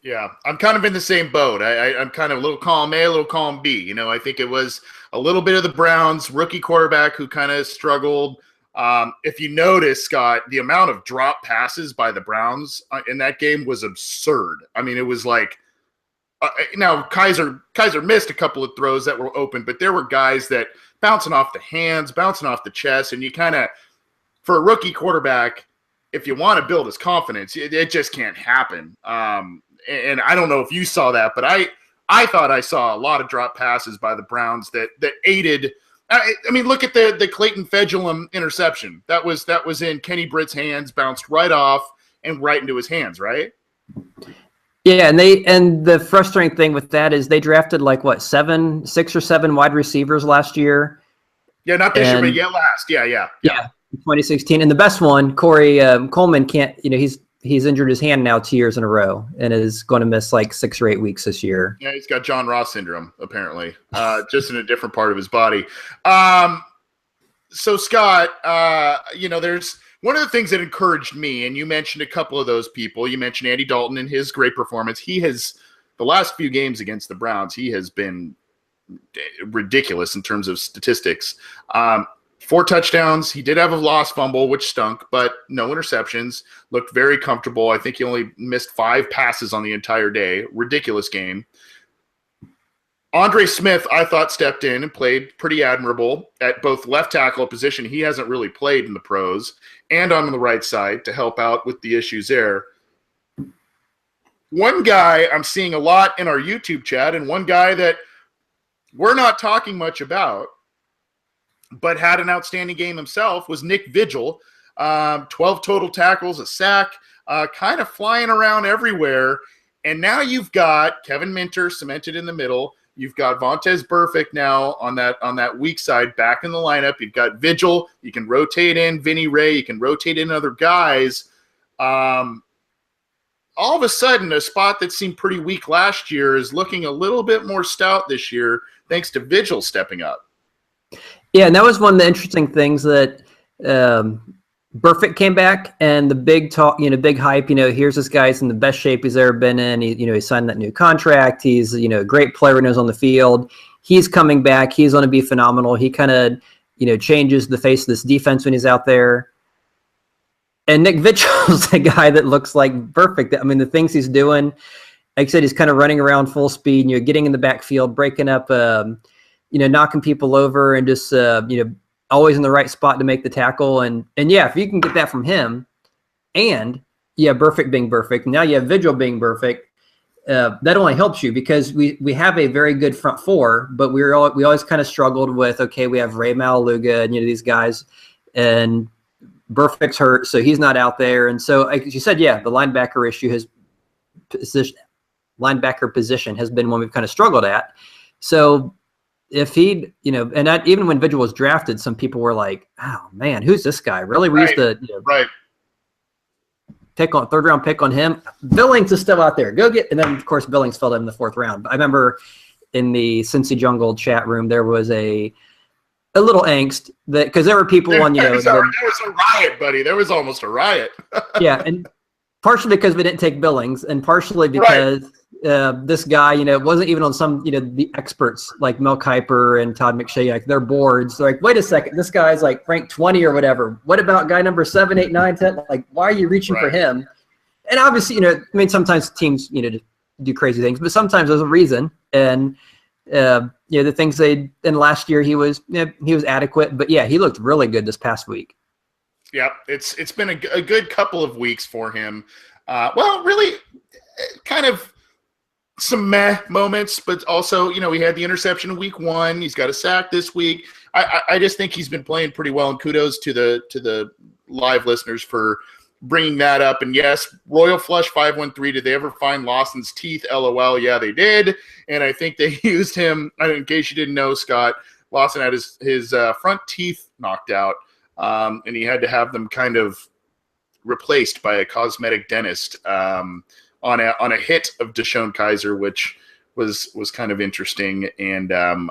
Yeah, I'm kind of in the same boat. I'm kind of a little column A, a little column B. I think it was a little bit of the Browns rookie quarterback who kind of struggled. If you notice, Scott, the amount of drop passes by the Browns in that game was absurd. I mean, it was like, now Kaiser missed a couple of throws that were open, but there were guys that bouncing off the hands, bouncing off the chest, and you kind of, for a rookie quarterback, if you want to build his confidence, it just can't happen. And I don't know if you saw that, but I thought I saw a lot of drop passes by the Browns that aided. I mean, look at the Clayton Fedulum interception. That was in Kenny Britt's hands, bounced right off and right into his hands, right? Yeah, and the frustrating thing with that is they drafted 6 or 7 wide receivers last year. Yeah, not this year, but last. Yeah. 2016, and the best one, Corey Coleman, can't. He's injured his hand now 2 years in a row and is going to miss 6 or 8 weeks this year. Yeah, he's got John Ross syndrome apparently, just in a different part of his body. So Scott, there's one of the things that encouraged me, and you mentioned a couple of those people. You mentioned Andy Dalton and his great performance. He has, the last few games against the Browns, he has been ridiculous in terms of statistics. 4 touchdowns. He did have a lost fumble, which stunk, but no interceptions. Looked very comfortable. I think he only missed 5 passes on the entire day. Ridiculous game. Andre Smith, I thought, stepped in and played pretty admirable at both left tackle position. He hasn't really played in the pros, and on the right side to help out with the issues there. One guy I'm seeing a lot in our YouTube chat, and one guy that we're not talking much about, but had an outstanding game himself, was Nick Vigil. 12 total tackles, a sack, kind of flying around everywhere. And now you've got Kevin Minter cemented in the middle. You've got Vontaze Burfict now on that weak side back in the lineup. You've got Vigil. You can rotate in Vinny Ray. You can rotate in other guys. All of a sudden, a spot that seemed pretty weak last year is looking a little bit more stout this year, thanks to Vigil stepping up. Yeah, and that was one of the interesting things that Burfict came back, and the big talk, big hype. Here's this guy's in the best shape he's ever been in. He signed that new contract. He's a great player when he's on the field. He's coming back. He's going to be phenomenal. He kind of changes the face of this defense when he's out there. And Nick Vigil's the guy that looks like Burfict. I mean, the things he's doing, like I said, he's kind of running around full speed, getting in the backfield, breaking up, knocking people over, and just, always in the right spot to make the tackle. And yeah, if you can get that from him, and Burfict being Burfict, now you have Vigil being Burfict, that only helps you, because we have a very good front four, but we always kind of struggled with, okay, we have Ray Malaluga and these guys, and Burfict's hurt, so he's not out there. And so, like you said, the linebacker position has been one we've kind of struggled at. So if he'd, even when Vigil was drafted, some people were like, oh man, who's this guy? Really? We used to pick on third-round pick on him. Billings is still out there. Go get, and then of course Billings fell in the 4th round. But I remember in the Cincy Jungle chat room, there was a little angst that, because there were people on, there was a riot, buddy. There was almost a riot. Yeah, and partially because we didn't take Billings, and partially because this guy, wasn't even on some, the experts like Mel Kiper and Todd McShay, like their boards. They're like, wait a second, this guy's like ranked 20 or whatever. What about guy number 7, 8, 9, 10? Like, why are you reaching for him? And obviously, sometimes teams, do crazy things, but sometimes there's a reason. And the things and last year he was adequate, but he looked really good this past week. Yeah, it's been a good couple of weeks for him. Really kind of some meh moments, but also, we had the interception in week 1. He's got a sack this week. I just think he's been playing pretty well, and kudos to the live listeners for bringing that up. And yes, Royal Flush 513, did they ever find Lawson's teeth? LOL. Yeah, they did. And I think they used him, in case you didn't know, Scott, Lawson had his front teeth knocked out, and he had to have them kind of replaced by a cosmetic dentist on a hit of Deshaun Kaiser, which was kind of interesting. And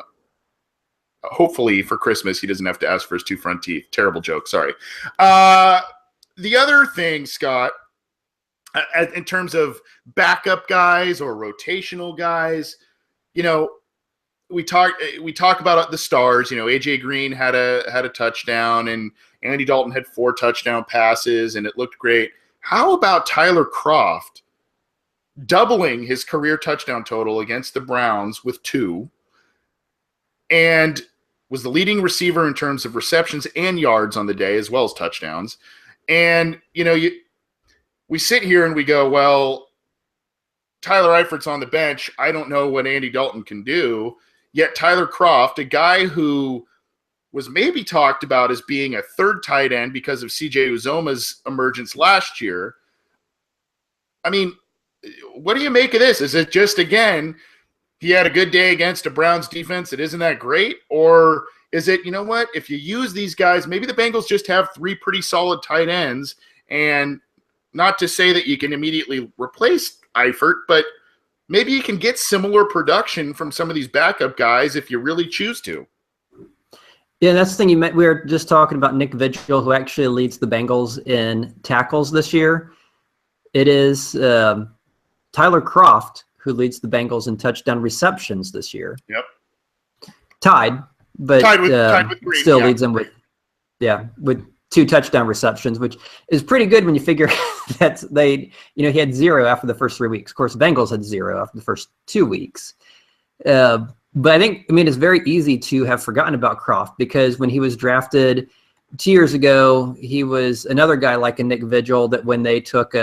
hopefully for Christmas he doesn't have to ask for his 2 front teeth. Terrible joke, sorry. The other thing, Scott, in terms of backup guys or rotational guys, we talk about the stars. AJ Green had a touchdown, and Andy Dalton had 4 touchdown passes, and it looked great. How about Tyler Kroft doubling his career touchdown total against the Browns with 2, and was the leading receiver in terms of receptions and yards on the day, as well as touchdowns? And, we sit here and we go, well, Tyler Eifert's on the bench. I don't know what Andy Dalton can do. Yet Tyler Kroft, a guy who was maybe talked about as being a 3rd tight end because of CJ Uzoma's emergence last year. I mean, what do you make of this? Is it just, again, he had a good day against a Browns defense that isn't that great? Or is it, if you use these guys, maybe the Bengals just have 3 pretty solid tight ends, and not to say that you can immediately replace Eifert, but maybe you can get similar production from some of these backup guys if you really choose to. Yeah, that's the thing you meant. We were just talking about Nick Vigil, who actually leads the Bengals in tackles this year. It is Tyler Kroft who leads the Bengals in touchdown receptions this year. Yep. tied, but tied with Green, still yeah. leads them with 2 touchdown receptions, which is pretty good when you figure that he had 0 after the first 3 weeks. Of course, Bengals had 0 after the first 2 weeks. But I think, it's very easy to have forgotten about Croft because when he was drafted 2 years ago, he was another guy like a Nick Vigil that when they took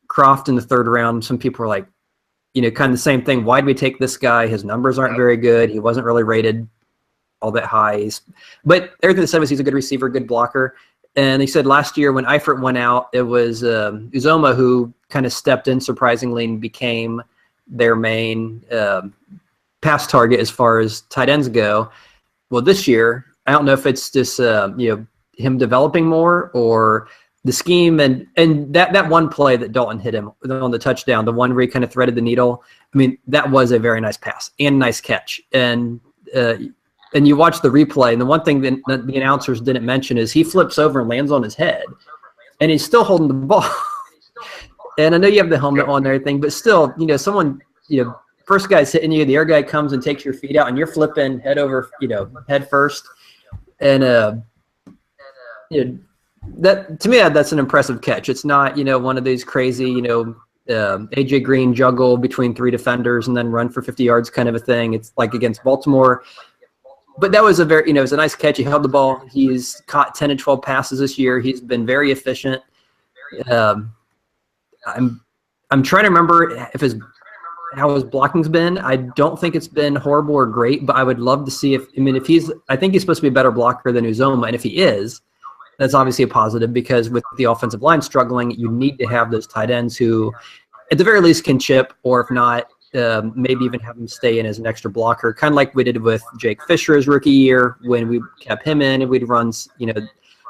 Croft in the 3rd round, some people were like, kind of the same thing. Why did we take this guy? His numbers aren't very good. He wasn't really rated all that high. But everything they said was he's a good receiver, good blocker. And he said last year when Eifert went out, it was Uzoma who kind of stepped in surprisingly and became their main pass target as far as tight ends go. Well, this year, I don't know if it's just him developing more or the scheme and that one play that Dalton hit him on the touchdown, the one where he kind of threaded the needle. That was a very nice pass and a nice catch. And you watch the replay, and the one thing that the announcers didn't mention is he flips over and lands on his head, and he's still holding the ball. And I know you have the helmet on and everything, but still, someone, first guy's hitting you, the other guy comes and takes your feet out, and you're flipping head over, head first. And that to me, that's an impressive catch. It's not, one of these crazy, AJ Green juggle between 3 defenders and then run for 50 yards kind of a thing. It's like against Baltimore. But that was it was a nice catch. He held the ball. He's caught 10 and 12 passes this year. He's been very efficient. I'm trying to remember how his blocking's been. I don't think it's been horrible or great, but I would love to see I think he's supposed to be a better blocker than Uzoma, and if he is, that's obviously a positive because with the offensive line struggling, you need to have those tight ends who, at the very least, can chip, or if not, maybe even have him stay in as an extra blocker, kind of like we did with Jake Fisher his rookie year when we kept him in and we'd run,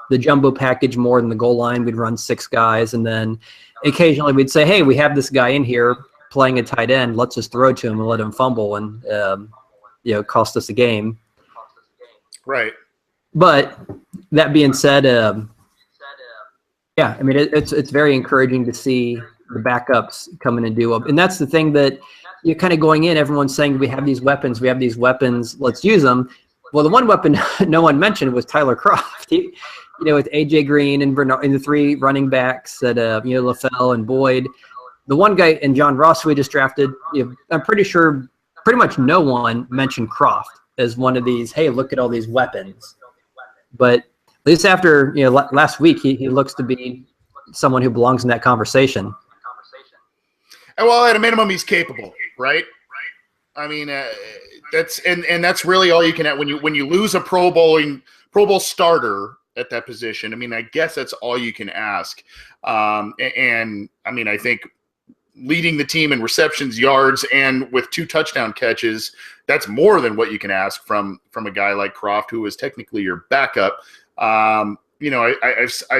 the jumbo package more than the goal line. We'd run 6 guys, and then occasionally we'd say, hey, we have this guy in here playing a tight end. Let's just throw it to him and let him fumble and, cost us a game. Right. But that being said, it's very encouraging to see the backups come in and do up. And that's the thing that you're kind of going in, everyone's saying we have these weapons, let's use them. Well, the one weapon no one mentioned was Tyler Croft. With AJ Green and Bernard and the 3 running backs that LaFell and Boyd. The one guy and John Ross who we just drafted, I'm pretty sure pretty much no one mentioned Croft as one of these, hey, look at all these weapons. But at least after last week, he looks to be someone who belongs in that conversation. Well, at a minimum, he's capable, right? That's really all you can have when you lose a Pro Bowl starter at that position. I guess that's all you can ask. I think leading the team in receptions, yards, and with 2 touchdown catches, that's more than what you can ask from a guy like Croft, who is technically your backup. I've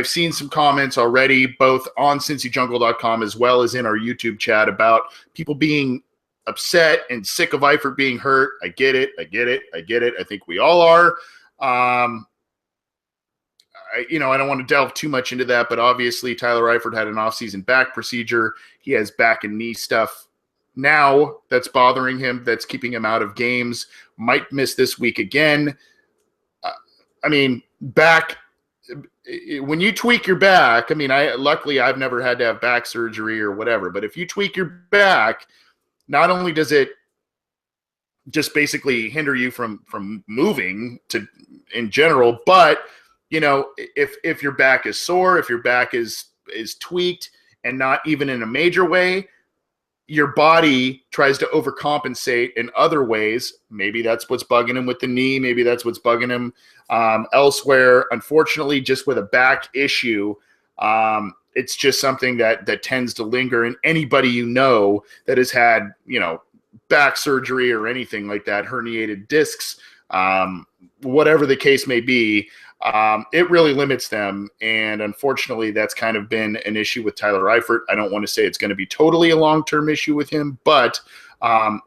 seen some comments already, both on CincyJungle.com as well as in our YouTube chat, about people being upset and sick of Eifert being hurt. I get it. I think we all are. I don't want to delve too much into that, but obviously Tyler Eifert had an offseason back procedure. He has back and knee stuff now that's bothering him, that's keeping him out of games. Might miss this week again. Back, when you tweak your back, luckily I've never had to have back surgery or whatever, but if you tweak your back, not only does it just basically hinder you from moving in general, but if your back is sore, if your back is tweaked and not even in a major way, your body tries to overcompensate in other ways. Maybe that's what's bugging him with the knee. Maybe that's what's bugging him elsewhere. Unfortunately, just with a back issue, it's just something that tends to linger. And anybody that has had, back surgery or anything like that, herniated discs, whatever the case may be, it really limits them. And unfortunately, that's kind of been an issue with Tyler Eifert. I don't want to say it's going to be totally a long-term issue with him, but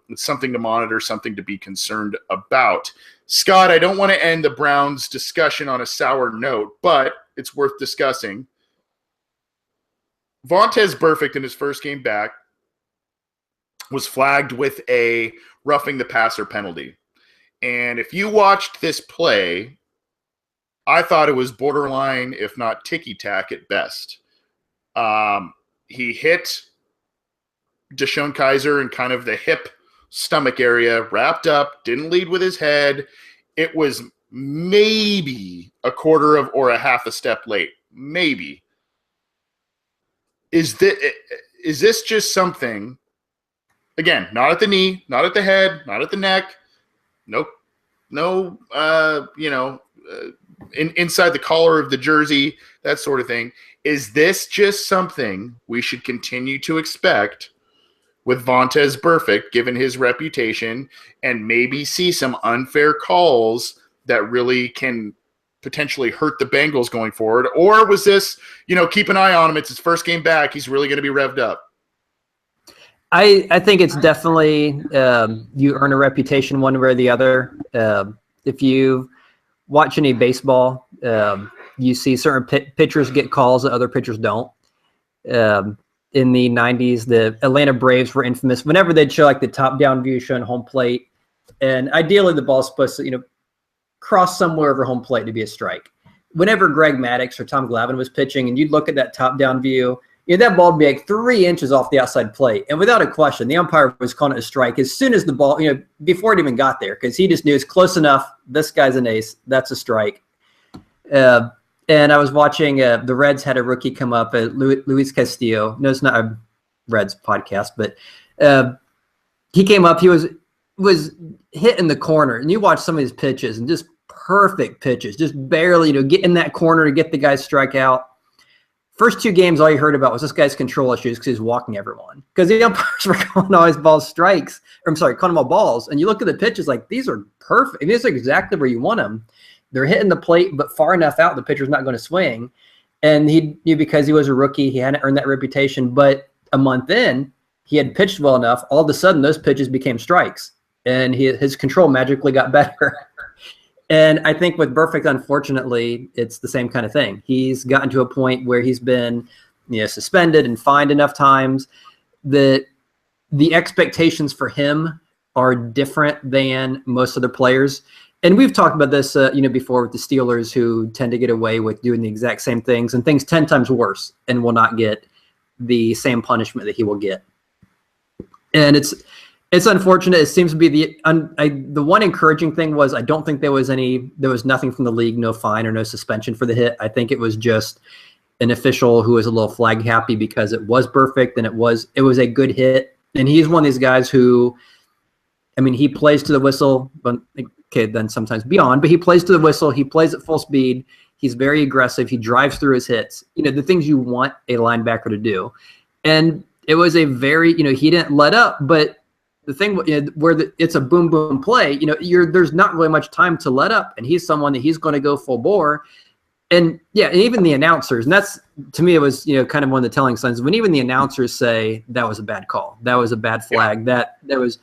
it's something to monitor, something to be concerned about. Scott, I don't want to end the Browns discussion on a sour note, but it's worth discussing. Vontaze Burfict in his first game back was flagged with a roughing the passer penalty. And if you watched this play, I thought it was borderline, if not ticky-tack at best. He hit Deshaun Kaiser in kind of the hip stomach area, wrapped up, didn't lead with his head. It was maybe a quarter of or a half a step late. Maybe. Is this just something, again, not at the knee, not at the head, not at the neck, nope, no, inside the collar of the jersey, that sort of thing. Is this just something we should continue to expect with Vontaze Burfict, given his reputation, and maybe see some unfair calls that really can potentially hurt the Bengals going forward? Or was this, keep an eye on him, it's his first game back, he's really going to be revved up? I think it's definitely you earn a reputation one way or the other. If you watch any baseball, you see certain pitchers get calls that other pitchers don't. In the 90s, the Atlanta Braves were infamous whenever they'd show like the top-down view showing home plate, and ideally the ball's supposed to cross somewhere over home plate to be a strike. Whenever Greg Maddux or Tom Glavine was pitching, and you'd look at that top-down view, that ball would be like 3 inches off the outside plate. And without a question, the umpire was calling it a strike as soon as the ball, before it even got there, because he just knew it's close enough. This guy's an ace. That's a strike. And I was watching the Reds had a rookie come up, Luis Castillo. No, it's not a Reds podcast, but he came up. He was hit in the corner. And you watch some of his pitches and just perfect pitches, just barely, get in that corner to get the guy strike out. First 2 games, all you heard about was this guy's control issues because he was walking everyone. Because the umpires were calling all his balls strikes. Calling them all balls. And you look at the pitches like, these are perfect. These are exactly where you want them. They're hitting the plate, but far enough out, the pitcher's not going to swing. And he knew, because he was a rookie, he hadn't earned that reputation. But a month in, he had pitched well enough. All of a sudden, those pitches became strikes. And his control magically got better. And I think with Burfict, unfortunately, it's the same kind of thing. He's gotten to a point where he's been suspended and fined enough times that the expectations for him are different than most other players. And we've talked about this, before with the Steelers, who tend to get away with doing the exact same things and things 10 times worse, and will not get the same punishment that he will get. And it's unfortunate. It seems to be the one encouraging thing was I don't think there was nothing from the league, no fine or no suspension for the hit. I think it was just an official who was a little flag happy because it was Burfict and it was a good hit. And he's one of these guys who, he plays to the whistle, but then sometimes beyond, but he plays to the whistle. He plays at full speed. He's very aggressive. He drives through his hits, the things you want a linebacker to do. And it was a very, he didn't let up, but the thing where it's a boom, boom play, there's not really much time to let up. And he's someone that he's going to go full bore. And yeah, and even the announcers, and that's, to me, it was, kind of one of the telling signs when even the announcers say that was a bad call. That was a bad flag. Yeah. That was,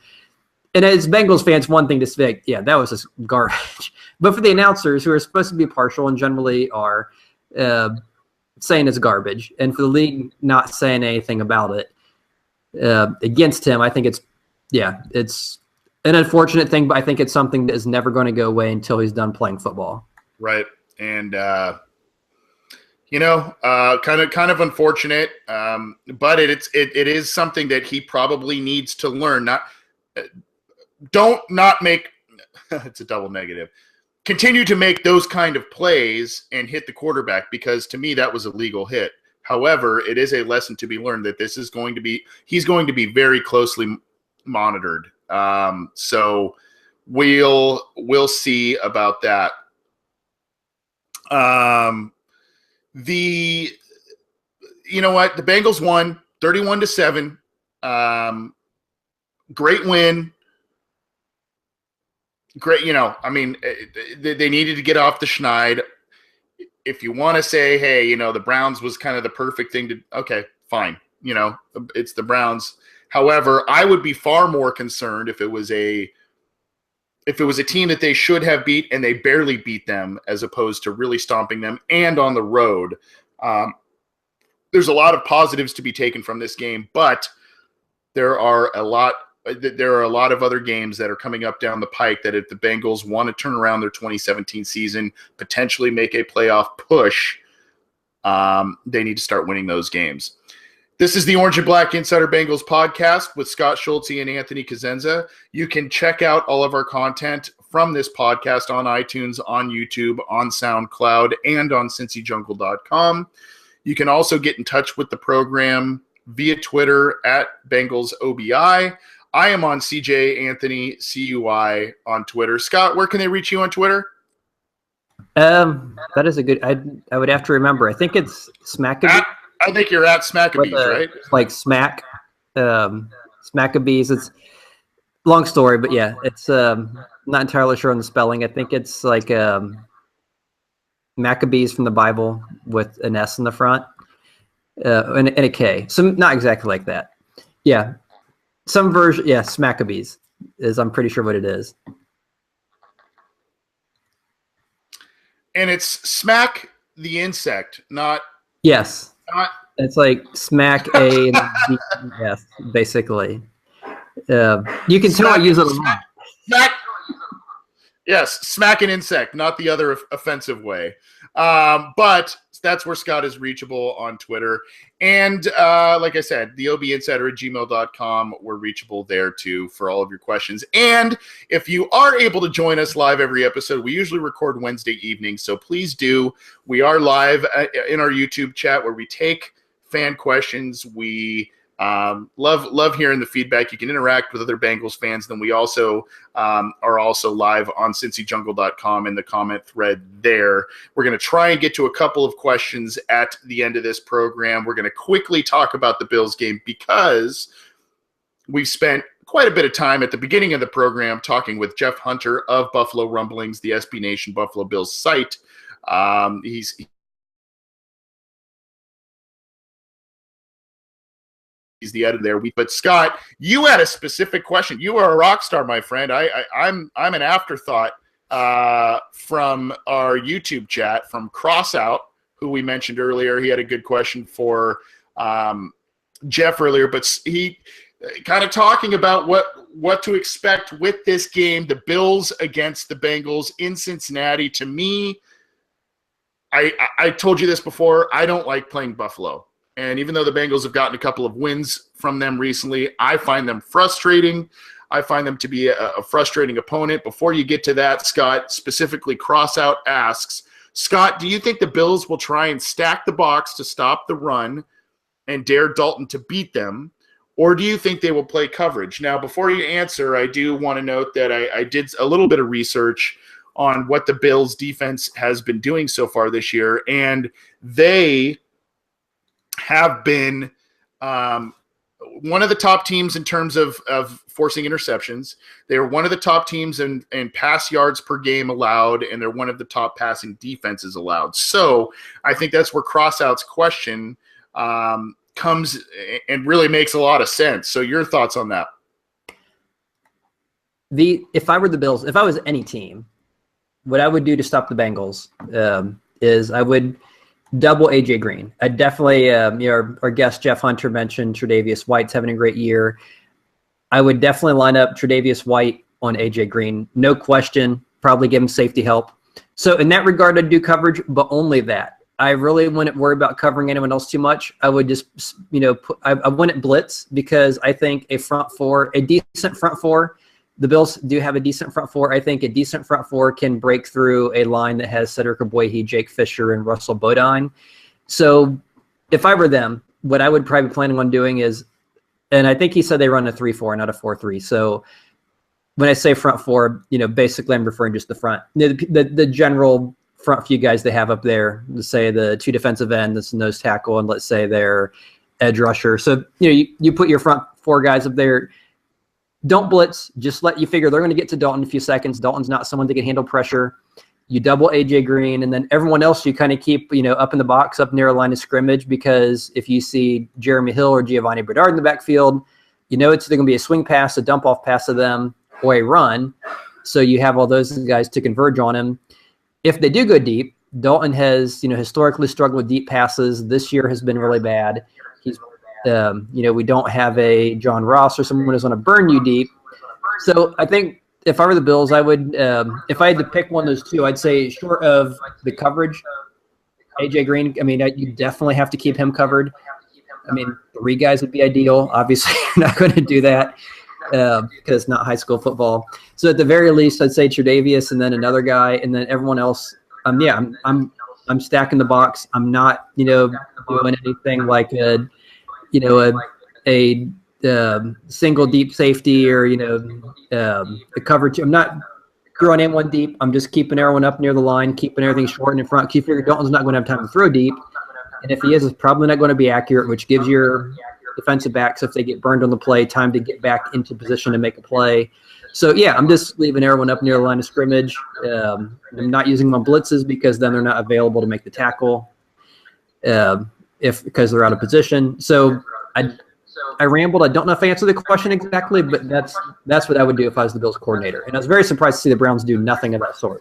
and as Bengals fans, one thing to say, yeah, that was just garbage. But for the announcers, who are supposed to be partial and generally are saying it's garbage, and for the league not saying anything about it against him, I think it's an unfortunate thing, but I think it's something that is never going to go away until he's done playing football. Right. And, kind of unfortunate, but it is something that he probably needs to learn. Not make it's a double negative. Continue to make those kind of plays and hit the quarterback, because to me that was a legal hit. However, it is a lesson to be learned that he's going to be very closely monitored. So we'll see about that. The Bengals won 31-7. Great win. Great, they needed to get off the schneid. If you want to say, hey, the Browns was kind of the perfect thing to, okay, fine. It's the Browns. However, I would be far more concerned if it was a team that they should have beat and they barely beat them, as opposed to really stomping them and on the road. There's a lot of positives to be taken from this game, but there are a lot there are a lot of other games that are coming up down the pike that if the Bengals want to turn around their 2017 season, potentially make a playoff push, they need to start winning those games. This is the Orange and Black Insider Bengals podcast with Scott Schultze and Anthony Cosenza. You can check out all of our content from this podcast on iTunes, on YouTube, on SoundCloud, and on CincyJungle.com. You can also get in touch with the program via Twitter at BengalsOBI. I am on CJ Anthony CUI on Twitter. Scott, where can they reach you on Twitter? That is a good. I would have to remember. I think it's Smackabees. I think you're at Smackabees, right? Like Smack, Smackabees. It's long story, but yeah, it's not entirely sure on the spelling. I think it's like Maccabees from the Bible with an S in the front and a K. So not exactly like that. Yeah, some version. Yeah, Smackabees is. I'm pretty sure what it is. And it's Smack the insect, not. Yes. It's like Smack A and B, yes, basically. You can tell I use it a lot. Smack. Yes, smack an insect, not the other offensive way. But that's where Scott is reachable on Twitter. And like I said, the obinsider@gmail.com, we're reachable there too for all of your questions. And if you are able to join us live every episode, we usually record Wednesday evening, so please do. We are live in our YouTube chat where we take fan questions. We love hearing the feedback. You can interact with other Bengals fans. Then we also are also live on CincyJungle.com in the comment thread there. We're going to try and get to a couple of questions at the end of this program. We're going to quickly talk about the Bills game because we've spent quite a bit of time at the beginning of the program talking with Jeff Hunter of Buffalo Rumblings, the SB Nation Buffalo Bills site. He's the editor there. But Scott, you had a specific question. You are a rock star, my friend. I'm an afterthought from our YouTube chat from Crossout, who we mentioned earlier. He had a good question for Jeff earlier, but he kind of talking about what to expect with this game, the Bills against the Bengals in Cincinnati. To me, I told you this before, I don't like playing Buffalo. And even though the Bengals have gotten a couple of wins from them recently, I find them frustrating. I find them to be a frustrating opponent. Before you get to that, Scott, specifically Crossout asks, Scott, do you think the Bills will try and stack the box to stop the run and dare Dalton to beat them? Or do you think they will play coverage? Now, before you answer, I do want to note that I did a little bit of research on what the Bills defense has been doing so far this year, and they have been one of the top teams in terms of forcing interceptions. They're one of the top teams in pass yards per game allowed, and they're one of the top passing defenses allowed. So I think that's where Crossout's question comes and really makes a lot of sense. So your thoughts on that? If I were the Bills, if I was any team, what I would do to stop the Bengals is I would double AJ Green. I definitely, our guest Jeff Hunter mentioned Tre'Davious White's having a great year. I would definitely line up Tre'Davious White on AJ Green. No question, probably give him safety help. So in that regard, I'd do coverage, but only that. I really wouldn't worry about covering anyone else too much. I would just, I wouldn't blitz because I think a decent front four, the Bills do have a decent front four. I think a decent front four can break through a line that has Cedric Ogbuehi, Jake Fisher, and Russell Bodine. So if I were them, what I would probably be planning on doing is, and I think he said they run a 3-4, not a 4-3. So when I say front four, basically I'm referring just the front. The general front few guys they have up there, let's say the two defensive end, this nose tackle, and let's say their edge rusher. So, you put your front four guys up there. Don't blitz. Just let you figure they're going to get to Dalton in a few seconds. Dalton's not someone that can handle pressure. You double AJ Green, and then everyone else you kind of keep, up in the box, up near a line of scrimmage, because if you see Jeremy Hill or Giovanni Bernard in the backfield, it's either going to be a swing pass, a dump off pass to them, or a run. So you have all those guys to converge on him. If they do go deep, Dalton has, historically struggled with deep passes. This year has been really bad. We don't have a John Ross or someone who's going to burn you deep. So I think if I were the Bills, I would, if I had to pick one of those two, I'd say short of the coverage, AJ Green, you definitely have to keep him covered. 3 guys would be ideal. Obviously, you're not going to do that because it's not high school football. So at the very least, I'd say Tre'Davious and then another guy, and then everyone else. I'm stacking the box. I'm not, doing anything like a single deep safety or the coverage. I'm not throwing anyone deep. I'm just keeping everyone up near the line, keeping everything short and in front. You figure Dalton's not going to have time to throw deep, and if he is, it's probably not going to be accurate, which gives your defensive backs, if they get burned on the play, time to get back into position to make a play. So yeah, I'm just leaving everyone up near the line of scrimmage. I'm not using my blitzes because then they're not available to make the tackle because they're out of position. So I rambled. I don't know if I answered the question exactly, but that's what I would do if I was the Bills coordinator. And I was very surprised to see the Browns do nothing of that sort.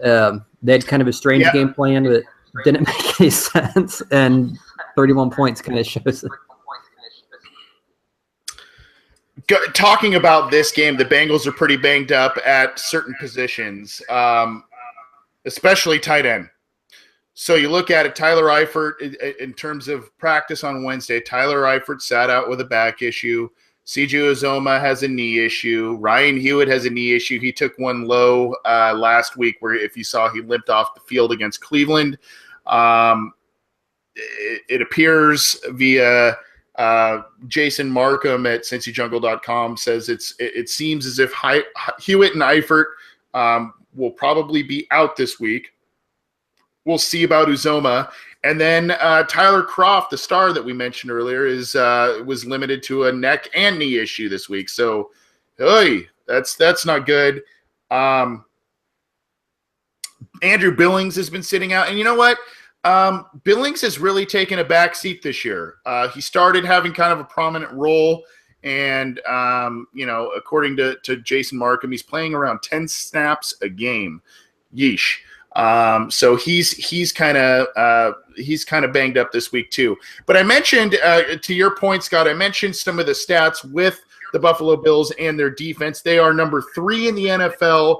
They had kind of a strange game plan that didn't make any sense, and 31 points kind of shows it. Talking about this game, the Bengals are pretty banged up at certain positions, especially tight end. So you look at it, Tyler Eifert, in terms of practice on Wednesday, Tyler Eifert sat out with a back issue. CJ Uzomah has a knee issue. Ryan Hewitt has a knee issue. He took one low last week where, if you saw, he limped off the field against Cleveland. It appears via Jason Markham at CincyJungle.com says it seems as if Hewitt and Eifert will probably be out this week. We'll see about Uzomah. And then Tyler Kroft, the star that we mentioned earlier, was limited to a neck and knee issue this week. So, that's not good. Andrew Billings has been sitting out. And you know what? Billings has really taken a back seat this year. He started having kind of a prominent role. And, according to Jason Markham, he's playing around 10 snaps a game. Yeesh. So he's kind of banged up this week too. But I mentioned, to your point, Scott, I mentioned some of the stats with the Buffalo Bills and their defense. They are number 3 in the NFL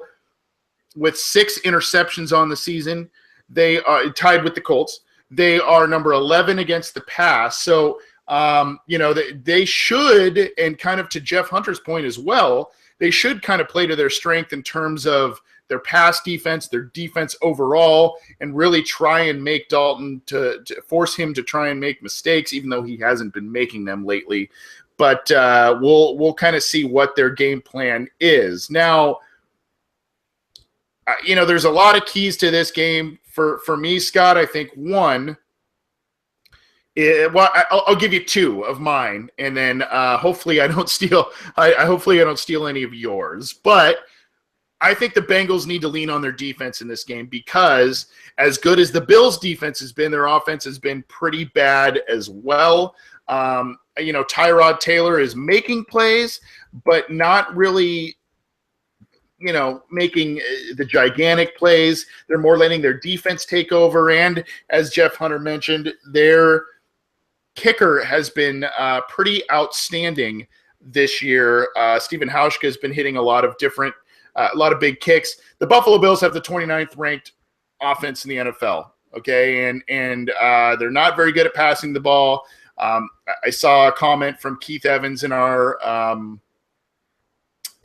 with 6 interceptions on the season. They are tied with the Colts. They are number 11 against the pass. So, they should, and kind of to Jeff Hunter's point as well, they should kind of play to their strength in terms of their pass defense, their defense overall, and really try and make Dalton to force him to try and make mistakes, even though he hasn't been making them lately. But we'll kind of see what their game plan is. Now, there's a lot of keys to this game. For me, Scott, I think one, I'll give you 2 of mine, and then hopefully I don't steal. Hopefully I don't steal any of yours. But I think the Bengals need to lean on their defense in this game because, as good as the Bills' defense has been, their offense has been pretty bad as well. Tyrod Taylor is making plays, but not really, making the gigantic plays. They're more letting their defense take over. And as Jeff Hunter mentioned, their kicker has been pretty outstanding this year. Stephen Hauschka has been hitting a lot of big kicks. The Buffalo Bills have the 29th ranked offense in the NFL. Okay. And they're not very good at passing the ball. I saw a comment from Keith Evans in our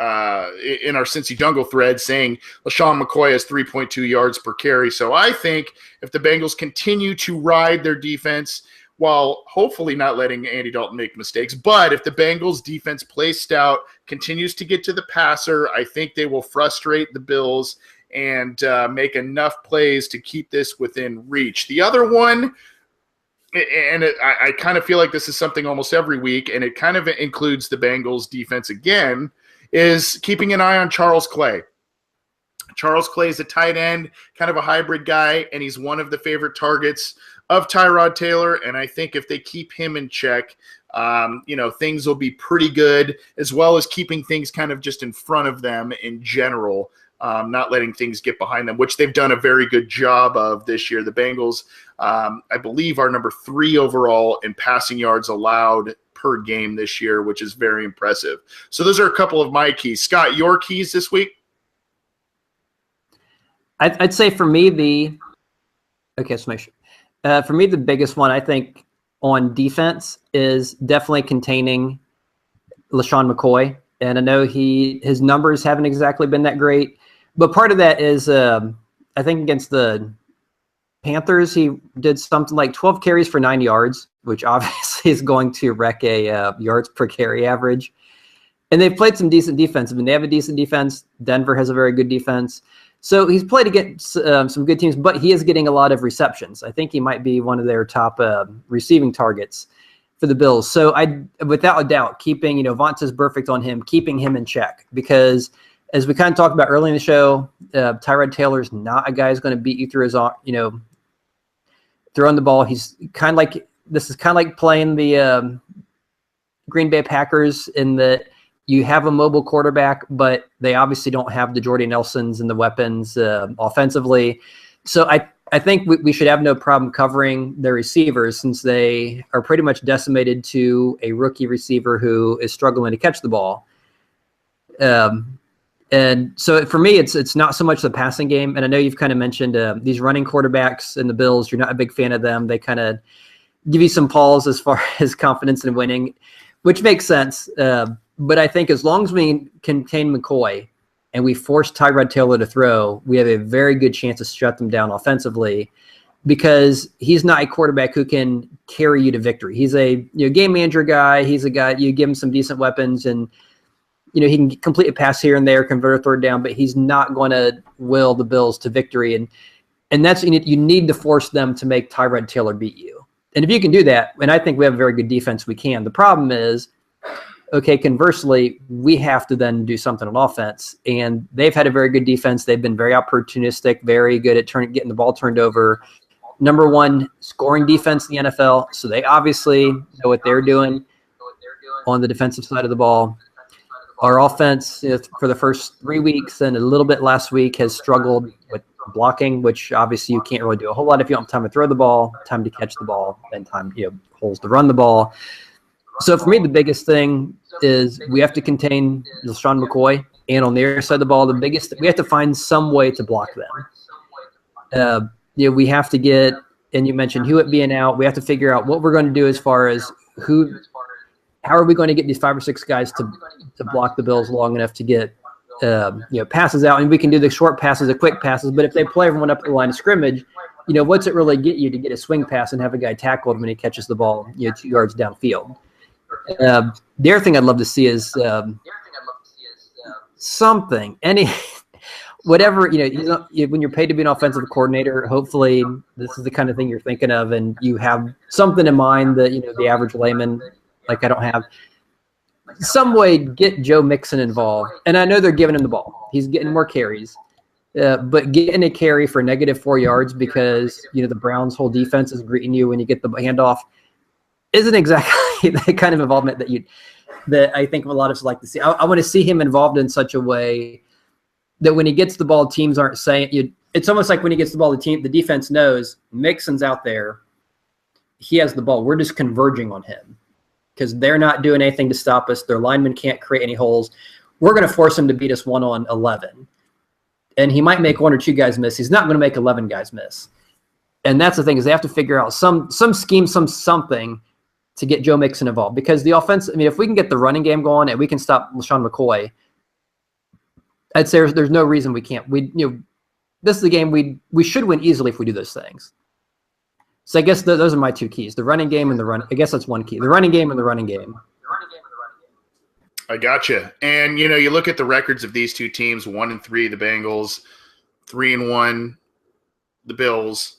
Cincy Jungle thread saying LaShawn McCoy has 3.2 yards per carry. So I think if the Bengals continue to ride their defense while hopefully not letting Andy Dalton make mistakes, but if the Bengals defense plays stout, continues to get to the passer, I think they will frustrate the Bills and make enough plays to keep this within reach. The other one, and I kind of feel like this is something almost every week, and it kind of includes the Bengals defense again, is keeping an eye on Charles Clay. Charles Clay is a tight end, kind of a hybrid guy, and he's one of the favorite targets of Tyrod Taylor. And I think if they keep him in check, things will be pretty good, as well as keeping things kind of just in front of them in general. not letting things get behind them, which they've done a very good job of this year. The Bengals, I believe, are number 3 overall in passing yards allowed per game this year, which is very impressive. So those are a couple of my keys. Scott, your keys this week? I'd say for me the biggest one I think on defense is definitely containing LaShawn McCoy. And I know his numbers haven't exactly been that great, but part of that is I think against the Panthers he did something like 12 carries for 9 yards, which obviously is going to wreck a yards per carry average. And they've played some decent defense. I mean, they have a decent defense. Denver has a very good defense. So he's played against some good teams, but he is getting a lot of receptions. I think he might be one of their top receiving targets for the Bills. So without a doubt, keeping, Vontaze Burfict on him, keeping him in check, because as we kind of talked about early in the show, Tyrod Taylor's not a guy who's going to beat you through his, throwing the ball. This is kind of like playing the Green Bay Packers in that you have a mobile quarterback, but they obviously don't have the Jordy Nelsons and the weapons offensively. So I think we should have no problem covering their receivers, since they are pretty much decimated to a rookie receiver who is struggling to catch the ball. And so for me, it's not so much the passing game. And I know you've kind of mentioned these running quarterbacks in the Bills. You're not a big fan of them. They kind of give you some pause as far as confidence in winning, which makes sense. But I think as long as we contain McCoy and we force Tyrod Taylor to throw, we have a very good chance to shut them down offensively, because he's not a quarterback who can carry you to victory. He's a game manager guy. He's a guy, you give him some decent weapons and he can complete a pass here and there, convert a third down, but he's not going to will the Bills to victory. And that's, you need to force them to make Tyrod Taylor beat you. And if you can do that, and I think we have a very good defense, we can. The problem is, okay, conversely, we have to then do something on offense. And they've had a very good defense. They've been very opportunistic, very good at getting the ball turned over. Number 1 scoring defense in the NFL. So they obviously know what they're doing on the defensive side of the ball. Our offense, for the first 3 weeks and a little bit last week, has struggled with blocking, which obviously you can't really do a whole lot if you don't have time to throw the ball, time to catch the ball, and time, holes to run the ball. So for me, the biggest thing is we have to contain LaShawn McCoy, and on the other side of the ball, we have to find some way to block them. We have to get, and you mentioned Hewitt being out, we have to figure out what we're going to do as far as how are we going to get these 5 or 6 guys to block the Bills long enough to get passes out. And we can do the short passes, the quick passes, but if they play everyone up the line of scrimmage, what's it really get you to get a swing pass and have a guy tackled when he catches the ball 2 yards downfield? The other thing I'd love to see is something, whatever, when you're paid to be an offensive coordinator, hopefully this is the kind of thing you're thinking of, and you have something in mind that, the average layman, like I don't have, some way get Joe Mixon involved. And I know they're giving him the ball. He's getting more carries. But getting a carry for -4 yards because, the Browns' whole defense is greeting you when you get the handoff isn't exactly the kind of involvement that I think a lot of us like to see. I want to see him involved in such a way that when he gets the ball, teams aren't saying it's almost like when he gets the ball, the defense knows Mixon's out there. He has the ball. We're just converging on him because they're not doing anything to stop us. Their linemen can't create any holes. We're going to force him to beat us 1-on-11. And he might make 1 or 2 guys miss. He's not going to make 11 guys miss. And that's the thing, is they have to figure out some scheme, something to get Joe Mixon involved. Because the offense, if we can get the running game going and we can stop LaShawn McCoy, I'd say there's no reason we can't. This is the game we should win easily if we do those things. So I guess those are my 2 keys: the running game and the run. I guess that's 1 key: the running game and the running game. I gotcha. And you look at the records of these 2 teams: 1-3, the Bengals; 3-1, the Bills.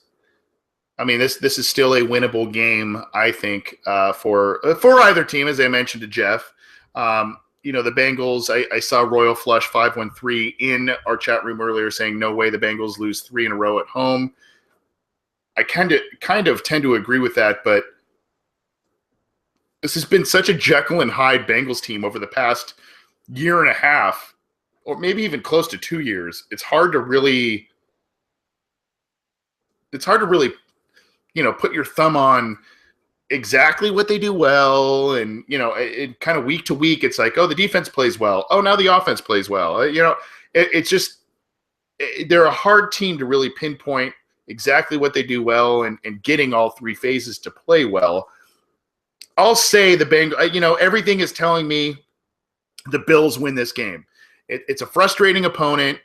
This is still a winnable game, I think, for either team, as I mentioned to Jeff. The Bengals, I saw Royal Flush 513 in our chat room earlier saying no way the Bengals lose 3 in a row at home. I kind of tend to agree with that, but this has been such a Jekyll and Hyde Bengals team over the past year and a half. or maybe even close to 2 years, it's hard to really, put your thumb on exactly what they do well. And, it kind of week to week, it's like, oh, the defense plays well. Oh, now the offense plays well. It's just, they're a hard team to really pinpoint exactly what they do well and getting all three phases to play well. I'll say the Bengals, everything is telling me the Bills win this game. It's a frustrating opponent.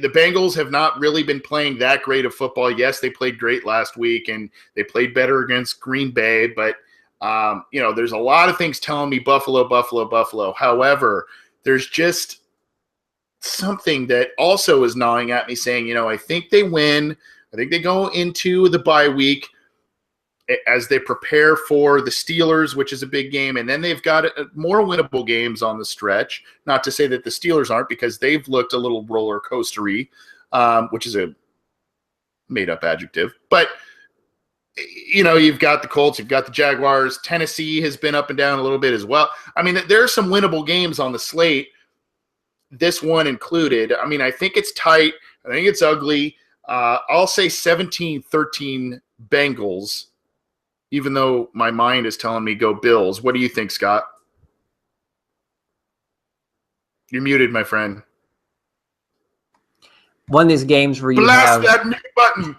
The Bengals have not really been playing that great of football. Yes, they played great last week, and they played better against Green Bay. But, there's a lot of things telling me Buffalo, Buffalo, Buffalo. However, there's just something that also is gnawing at me saying, I think they win. I think they go into the bye week as they prepare for the Steelers, which is a big game. And then they've got more winnable games on the stretch. Not to say that the Steelers aren't, because they've looked a little roller coastery, which is a made-up adjective. But, you've got the Colts, you've got the Jaguars. Tennessee has been up and down a little bit as well. I mean, there are some winnable games on the slate, this one included. I mean, I think it's tight. I think it's ugly. I'll say 17-13 Bengals, even though my mind is telling me go Bills. What do you think, Scott? You're muted, my friend. One of these games where you blast have that mute button.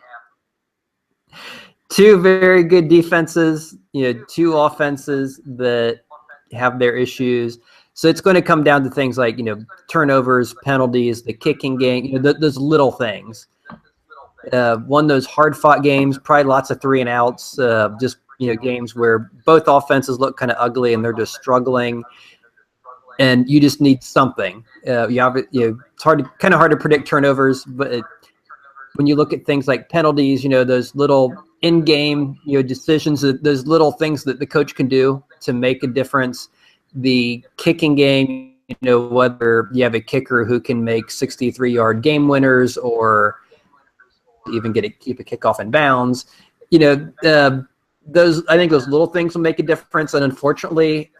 two very good defenses, two offenses that have their issues. So it's going to come down to things like, turnovers, penalties, the kicking game, those little things. One of those hard-fought games, probably lots of 3-and-outs, just games where both offenses look kind of ugly and they're just struggling, and you just need something. It's kind of hard to predict turnovers, but when you look at things like penalties, those little in-game decisions, those little things that the coach can do to make a difference. The kicking game, whether you have a kicker who can make 63-yard game winners or even keep a kickoff in bounds, I think those little things will make a difference. And unfortunately,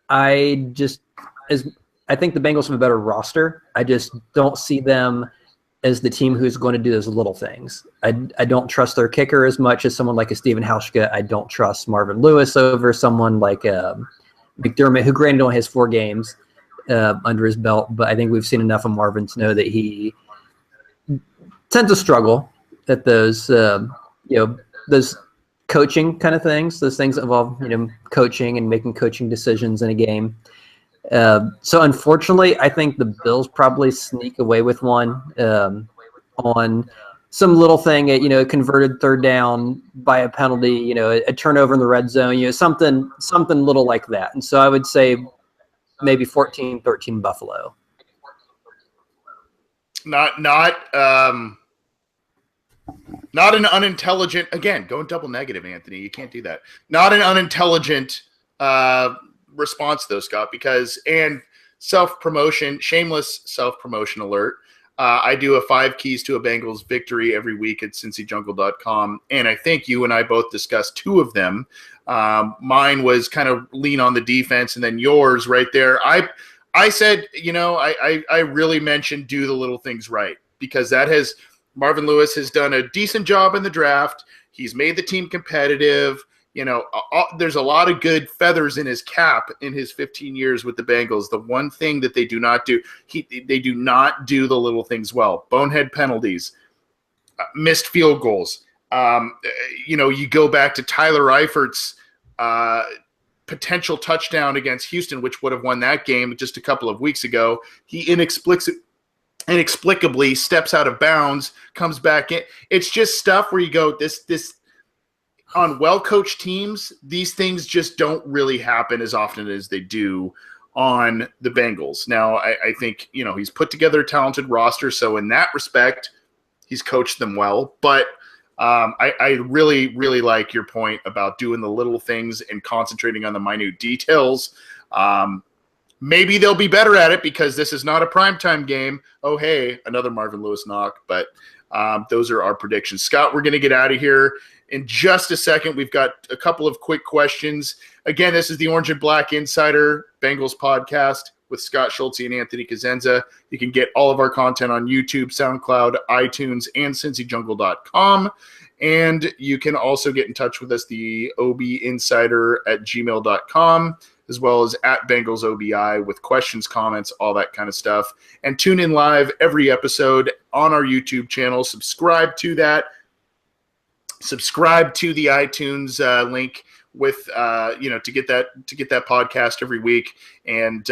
I think the Bengals have a better roster. I just don't see them as the team who's going to do those little things. I don't trust their kicker as much as someone like a Steven Hauschka. I don't trust Marvin Lewis over someone like McDermott, who granted only has 4 games under his belt, but I think we've seen enough of Marvin to know that he tends to struggle at those, those coaching kind of things, those things that involve, coaching and making coaching decisions in a game. So unfortunately, I think the Bills probably sneak away with one on some little thing, a converted third down by a penalty, a turnover in the red zone, something little like that. And so I would say maybe 14-13 Buffalo. Not an unintelligent, again, going double negative, Anthony. You can't do that. Not an unintelligent response, though, Scott, and self-promotion, shameless self-promotion alert. I do a 5 keys to a Bengals victory every week at cincyjungle.com, and I think you and I both discussed 2 of them. Mine was kind of lean on the defense, and then yours right there. I said, I really mentioned do the little things right, because Marvin Lewis has done a decent job in the draft. He's made the team competitive. There's a lot of good feathers in his cap in his 15 years with the Bengals. The one thing that they do not do, they do not do the little things well. Bonehead penalties, missed field goals. You go back to Tyler Eifert's potential touchdown against Houston, which would have won that game just a couple of weeks ago. He inexplicably steps out of bounds, comes back in. It's just stuff where you go, this on well-coached teams, these things just don't really happen as often as they do on the Bengals. Now, I think, he's put together a talented roster, so in that respect, he's coached them well. But I really, really like your point about doing the little things and concentrating on the minute details. Maybe they'll be better at it because this is not a primetime game. Oh, hey, another Marvin Lewis knock. But those are our predictions. Scott, we're going to get out of here in just a second. We've got a couple of quick questions. Again, this is the Orange and Black Insider Bengals podcast. with Scott Schultze and Anthony Cosenza. You can get all of our content on YouTube, SoundCloud, iTunes, and CincyJungle.com. And you can also get in touch with us, the obinsider@gmail.com, as well as at Bengals OBI with questions, comments, all that kind of stuff. And tune in live every episode on our YouTube channel. Subscribe to that. Subscribe to the iTunes link with to get that podcast every week. And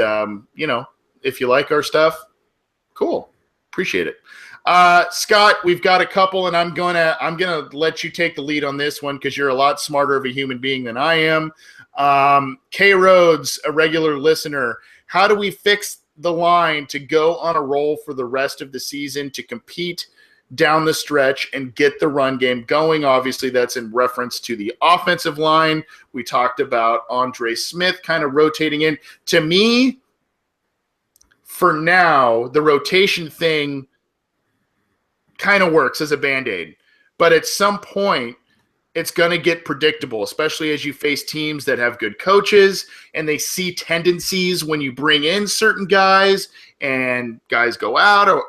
if you like our stuff, cool, appreciate it. Scott, we've got a couple, and I'm gonna let you take the lead on this one because you're a lot smarter of a human being than I am. K Rhodes, a regular listener, how do we fix the line to go on a roll for the rest of the season to compete down the stretch and get the run game going? Obviously, that's in reference to the offensive line. We talked about Andre Smith kind of rotating in. To me, for now, the rotation thing kind of works as a Band-Aid. But at some point, it's going to get predictable, especially as you face teams that have good coaches and they see tendencies when you bring in certain guys and guys go out. Or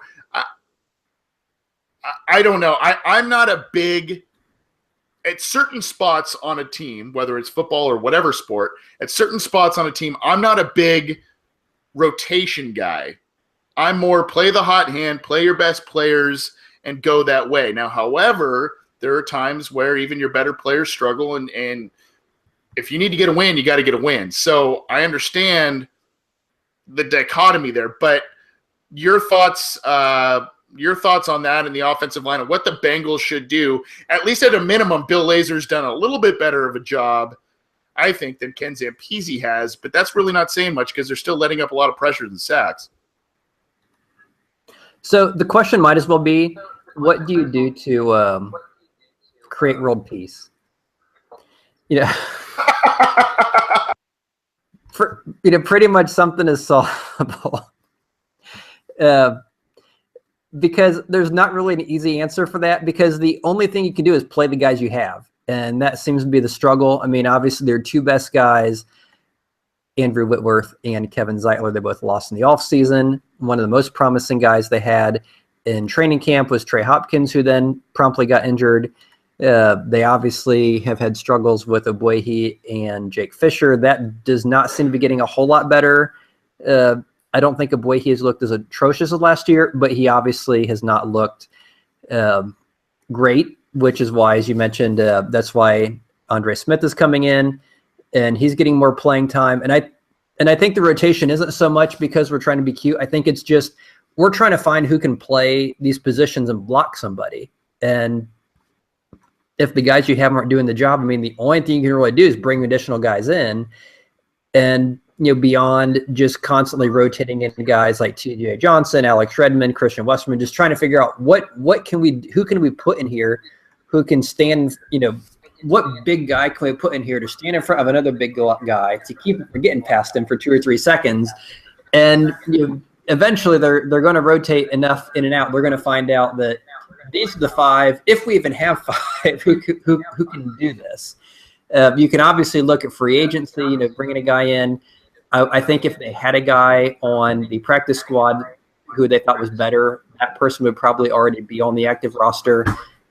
I don't know. I'm not a big – at certain spots on a team, whether it's football or whatever sport, at certain spots on a team, I'm not a big rotation guy. I'm more play the hot hand, play your best players, and go that way. Now, however, there are times where even your better players struggle, and if you need to get a win, you got to get a win. So I understand the dichotomy there, but your thoughts on that and the offensive line and what the Bengals should do, at least at a minimum. Bill Lazor's done a little bit better of a job, I think, than Ken Zampese has, but that's really not saying much because they're still letting up a lot of pressures and sacks. So the question might as well be, what do you do to create world peace? Pretty much something is solvable. Because there's not really an easy answer for that, because the only thing you can do is play the guys you have. And that seems to be the struggle. I mean, obviously their two best guys, Andrew Whitworth and Kevin Zeitler, they both lost in the offseason. One of the most promising guys they had in training camp was Trey Hopkins, who then promptly got injured. They obviously have had struggles with Ogbuehi and Jake Fisher. That does not seem to be getting a whole lot better. I don't think Ogbuehi has looked as atrocious as last year, but he obviously has not looked great, which is why, as you mentioned, that's why Andre Smith is coming in, and he's getting more playing time. And I think the rotation isn't so much because we're trying to be cute. I think it's just we're trying to find who can play these positions and block somebody. And if the guys you have aren't doing the job, I mean, the only thing you can really do is bring additional guys in, and beyond just constantly rotating in guys like T.J. Johnson, Alex Redmond, Christian Westerman, just trying to figure out who can we put in here who can stand, what big guy can we put in here to stand in front of another big guy to keep from getting past him for 2 or 3 seconds. And eventually they're going to rotate enough in and out. They're going to find out that these are the 5, if we even have 5, who can do this. You can obviously look at free agency, bringing a guy in. I think if they had a guy on the practice squad who they thought was better, that person would probably already be on the active roster,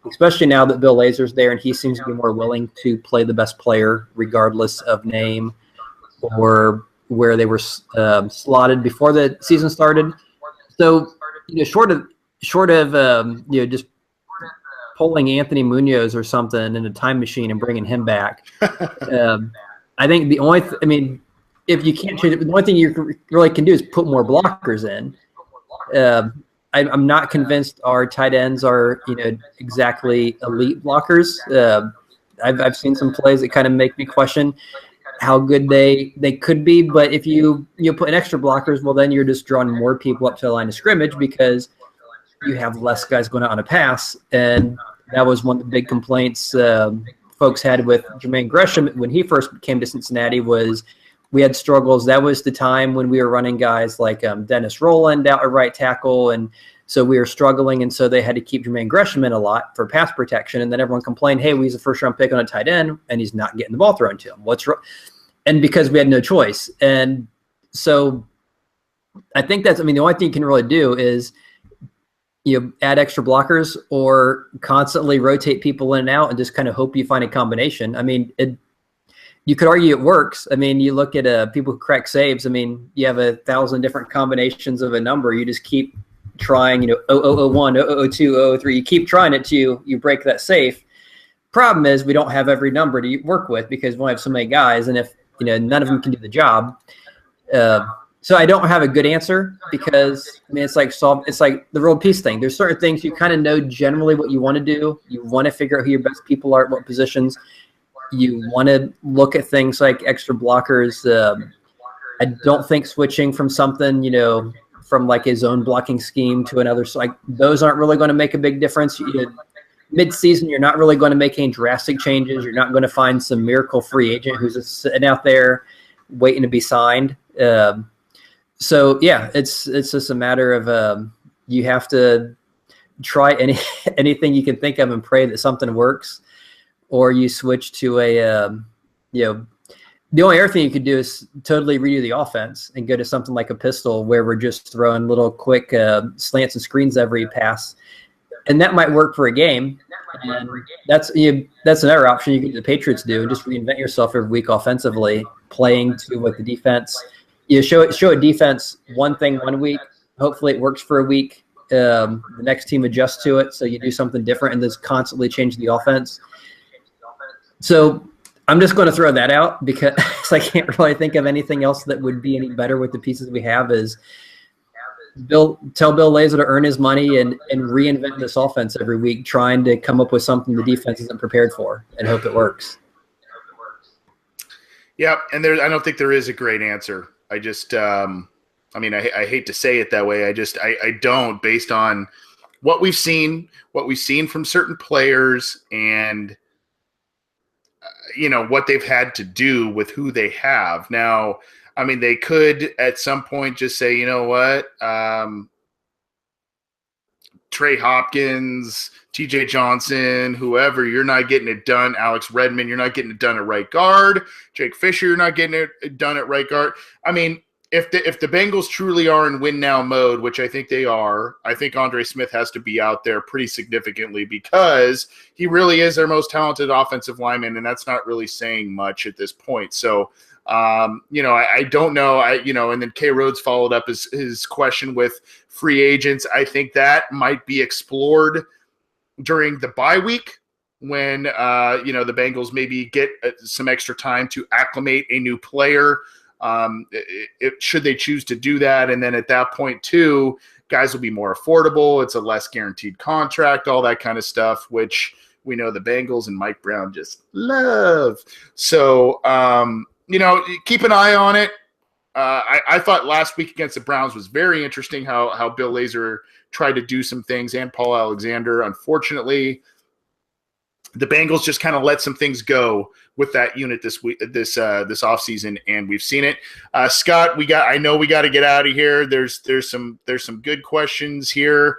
especially now that Bill Lazor's there and he seems to be more willing to play the best player regardless of name or where they were slotted before the season started. So, short of just pulling Anthony Munoz or something in a time machine and bringing him back, I think the only if you can't change it, the only thing you really can do is put more blockers in. I'm not convinced our tight ends are, exactly elite blockers. I've seen some plays that kind of make me question how good they could be. But if you put in extra blockers, well, then you're just drawing more people up to the line of scrimmage because you have less guys going out on a pass. And that was one of the big complaints folks had with Jermaine Gresham when he first came to Cincinnati was we had struggles. That was the time when we were running guys like Dennis Rowland out at right tackle, and so we were struggling, and so they had to keep Jermaine Gresham in a lot for pass protection, and then everyone complained, hey, he's a first-round pick on a tight end, and he's not getting the ball thrown to him. What's wrong? And because we had no choice. And so I think that's, I mean, the only thing you can really do is, add extra blockers or constantly rotate people in and out and just kind of hope you find a combination. I mean, you could argue it works. I mean, you look at people who crack saves. I mean, you have 1,000 different combinations of a number. You just keep trying, 0001, 002, 003. You keep trying it till you break that safe. Problem is we don't have every number to work with because we only have so many guys, and if none of them can do the job. So I don't have a good answer because I mean it's like the world peace thing. There's certain things you kind of know generally what you want to do. You want to figure out who your best people are at what positions. You want to look at things like extra blockers. I don't think switching from something from like a zone blocking scheme to another, so like those aren't really going to make a big difference. Mid-season, you're not really going to make any drastic changes. You're not going to find some miracle free agent who's just sitting out there waiting to be signed. So yeah, it's just a matter of you have to try anything you can think of and pray that something works, or you switch to the only other thing you could do is totally redo the offense and go to something like a pistol where we're just throwing little quick slants and screens every pass. And that might work for a game. And that's another option you can do. The Patriots do, just reinvent yourself every week offensively, playing to what the defense. Show a defense one thing one week. Hopefully it works for a week. The next team adjusts to it, so you do something different and just constantly change the offense. So I'm just going to throw that out because I can't really think of anything else that would be any better with the pieces we have. Is tell Bill Lazor to earn his money and reinvent this offense every week, trying to come up with something the defense isn't prepared for, and hope it works. Yeah, and I don't think there is a great answer. I just, I hate to say it that way. I don't, based on what we've seen from certain players, and what they've had to do with who they have now. I mean, they could at some point just say, you know what, Trey Hopkins, TJ Johnson, whoever, you're not getting it done. Alex Redmond, you're not getting it done at right guard. Jake Fisher, you're not getting it done at right guard. I mean, if the Bengals truly are in win now mode, which I think they are, I think Andre Smith has to be out there pretty significantly because he really is their most talented offensive lineman, and that's not really saying much at this point. So, I don't know. And then K. Rhodes followed up his question with free agents. I think that might be explored during the bye week when, the Bengals maybe get some extra time to acclimate a new player. Should they choose to do that. And then at that point too, guys will be more affordable. It's a less guaranteed contract, all that kind of stuff, which we know the Bengals and Mike Brown just love. So, keep an eye on it. I thought last week against the Browns was very interesting how Bill Lazor tried to do some things, and Paul Alexander. Unfortunately, the Bengals just kind of let some things go with that unit this offseason, and we've seen it. Scott, I know we got to get out of here. There's some good questions here.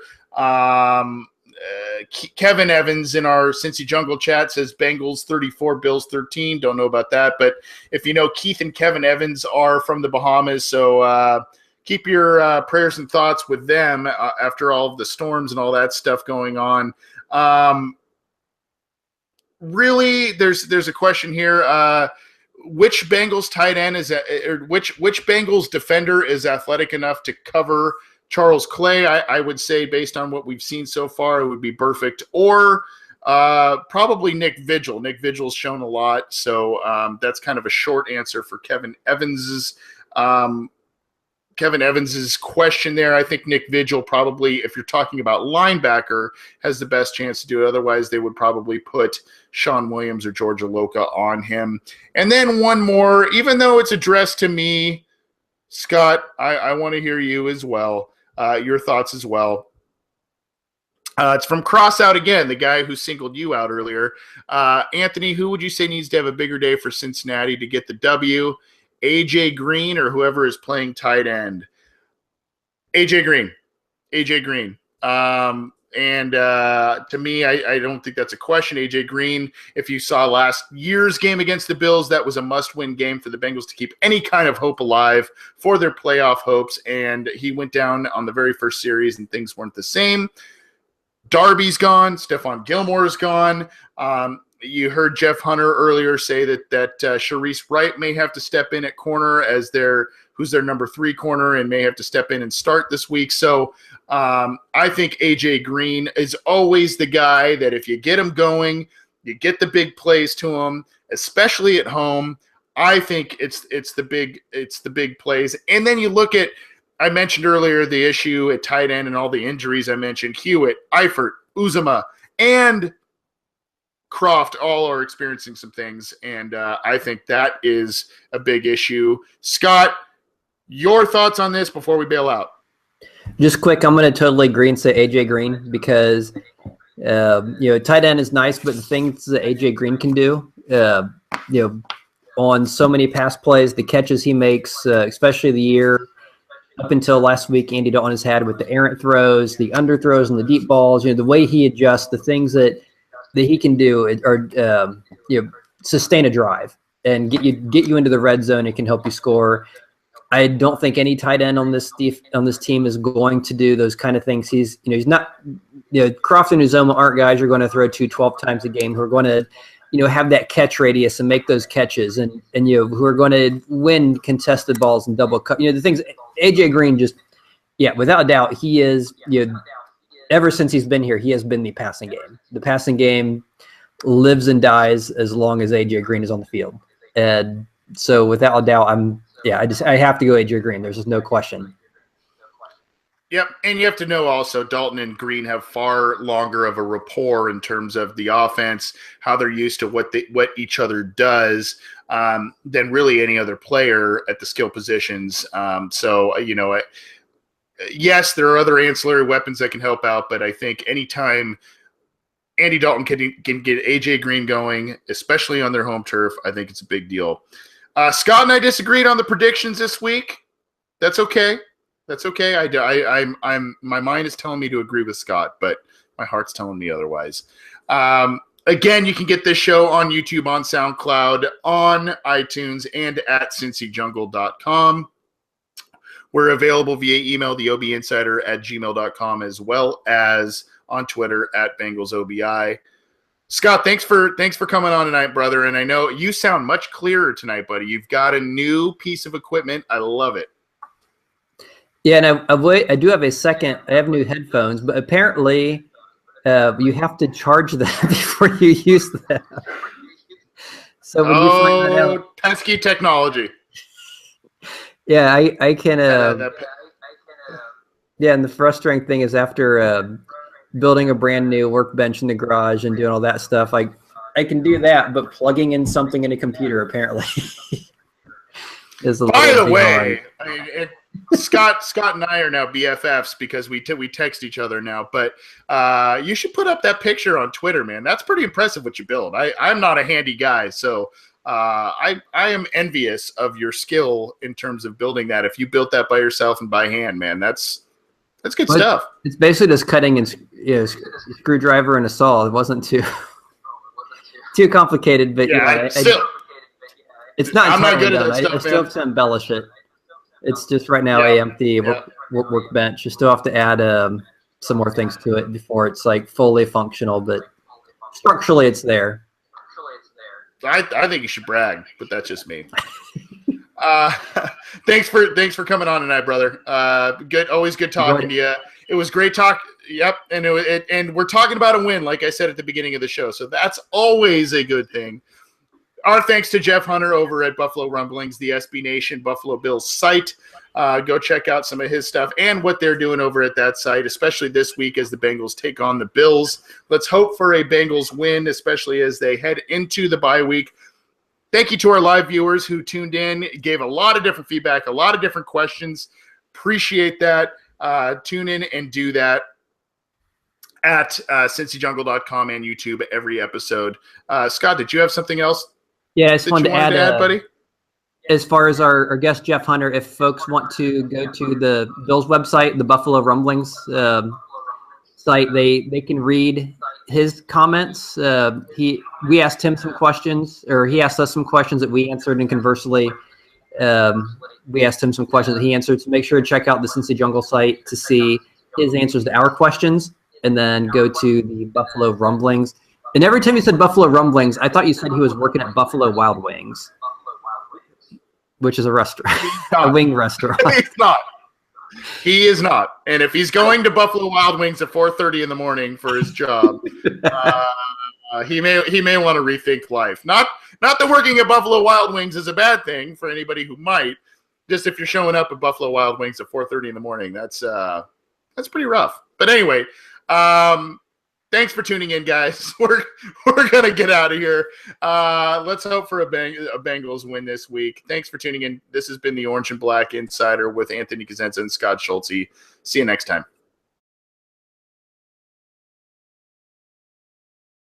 Kevin Evans in our Cincy Jungle chat says Bengals 34, Bills 13. Don't know about that, but if you know, Keith and Kevin Evans are from the Bahamas, so keep your prayers and thoughts with them after all of the storms and all that stuff going on. Really, there's a question here. Which Bengals tight end which Bengals defender is athletic enough to cover Charles Clay? I would say, based on what we've seen so far, it would be Burfict or probably Nick Vigil. Nick Vigil's shown a lot, so that's kind of a short answer for Kevin Evans's question there. I think Nick Vigil probably, if you're talking about linebacker, has the best chance to do it. Otherwise, they would probably put Sean Williams or George Aloka on him. And then one more, even though it's addressed to me, Scott, I want to hear you as well, your thoughts as well. It's from Crossout again, the guy who singled you out earlier. Anthony, who would you say needs to have a bigger day for Cincinnati to get the W? AJ Green or whoever is playing tight end? AJ Green. And to me, I don't think that's a question. A.J. Green, if you saw last year's game against the Bills, that was a must-win game for the Bengals to keep any kind of hope alive for their playoff hopes. And he went down on the very first series, and things weren't the same. Darby's gone. Stephon Gilmore's gone. You heard Jeff Hunter earlier say that Sharice Wright may have to step in at corner as who's their number 3 corner and may have to step in and start this week. So I think A.J. Green is always the guy that if you get him going, you get the big plays to him, especially at home. I think it's the big plays. And then you look at, I mentioned earlier the issue at tight end and all the injuries I mentioned. Hewitt, Eifert, Uzomah, and Croft all are experiencing some things, and I think that is a big issue. Scott, your thoughts on this before we bail out? Just quick, I'm going to totally agree and say A.J. Green because, tight end is nice, but the things that A.J. Green can do, on so many pass plays, the catches he makes, especially the year up until last week, Andy Dalton has had with the errant throws, the underthrows, and the deep balls. The way he adjusts, the things that he can do are sustain a drive and get you into the red zone. It can help you score. I don't think any tight end on this team is going to do those kind of things. He's not. Croft and Uzomah aren't guys you're going to throw 12 times a game who are going to have that catch radius and make those catches and who are going to win contested balls and double cut. The things A.J. Green just, without a doubt, he is, ever since he's been here, he has been the passing game. The passing game lives and dies as long as A.J. Green is on the field. And so without a doubt, I have to go A.J. Green. There's just no question. Yep, and you have to know also Dalton and Green have far longer of a rapport in terms of the offense, how they're used to what each other does, than really any other player at the skill positions. Yes, there are other ancillary weapons that can help out, but I think anytime Andy Dalton can get A.J. Green going, especially on their home turf, I think it's a big deal. Scott and I disagreed on the predictions this week. That's okay. That's okay. My mind is telling me to agree with Scott, but my heart's telling me otherwise. Again, you can get this show on YouTube, on SoundCloud, on iTunes, and at cincyjungle.com. We're available via email, theobinsider@gmail.com, as well as on Twitter at BengalsOBI. Scott, thanks for coming on tonight, brother. And I know you sound much clearer tonight, buddy. You've got a new piece of equipment. I love it. Yeah, and I do have a second. I have new headphones, but apparently you have to charge them before you use them. So when you find that out, pesky technology. Yeah, I can. Yeah, and the frustrating thing is after building a brand new workbench in the garage and doing all that stuff, I can do that, but plugging in something in a computer apparently is a little By the way, hard. I mean, Scott and I are now BFFs because we text each other now. But you should put up that picture on Twitter, man. That's pretty impressive what you build. I'm not a handy guy, so I am envious of your skill in terms of building that. If you built that by yourself and by hand, man, that's good stuff. It's basically just cutting and screwdriver and a saw. It wasn't too complicated, but it's not. I'm not good done. at that stuff. I still have to embellish it. It's just right now a empty workbench. You still have to add some more things to it before it's like fully functional, but structurally it's there. I think you should brag, but that's just me. Thanks for coming on tonight, brother. Good, always good talking to you. It was great talk. Yep, and and we're talking about a win, like I said at the beginning of the show, so that's always a good thing. Our thanks to Jeff Hunter over at Buffalo Rumblings, the SB Nation Buffalo Bills site. Go check out some of his stuff and what they're doing over at that site, especially this week as the Bengals take on the Bills. Let's hope for a Bengals win, especially as they head into the bye week. Thank you to our live viewers who tuned in, gave a lot of different feedback, a lot of different questions. Appreciate that. Tune in and do that at cincyjungle.com and YouTube every episode. Scott, did you have something else? Yeah, I just wanted to add, buddy. As far as our guest Jeff Hunter, if folks want to go to the Bills website, the Buffalo Rumblings site, site, they can read his comments. We asked him some questions, or he asked us some questions that we answered, and conversely, we asked him some questions that he answered. So make sure to check out the Cincy Jungle site to see his answers to our questions, and then go to the Buffalo Rumblings. And every time you said Buffalo Rumblings, I thought you said he was working at Buffalo Wild Wings, which is a restaurant, a wing restaurant. He's not. He is not. And if he's going to Buffalo Wild Wings at 4:30 in the morning for his job, he may want to rethink life. Not that working at Buffalo Wild Wings is a bad thing for anybody who might. Just if you're showing up at Buffalo Wild Wings at 4:30 in the morning, that's pretty rough. But anyway, thanks for tuning in, guys. We're gonna get out of here. Let's hope for a Bengals win this week. Thanks for tuning in. This has been the Orange and Black Insider with Anthony Cosenza and Scott Schultze. See you next time.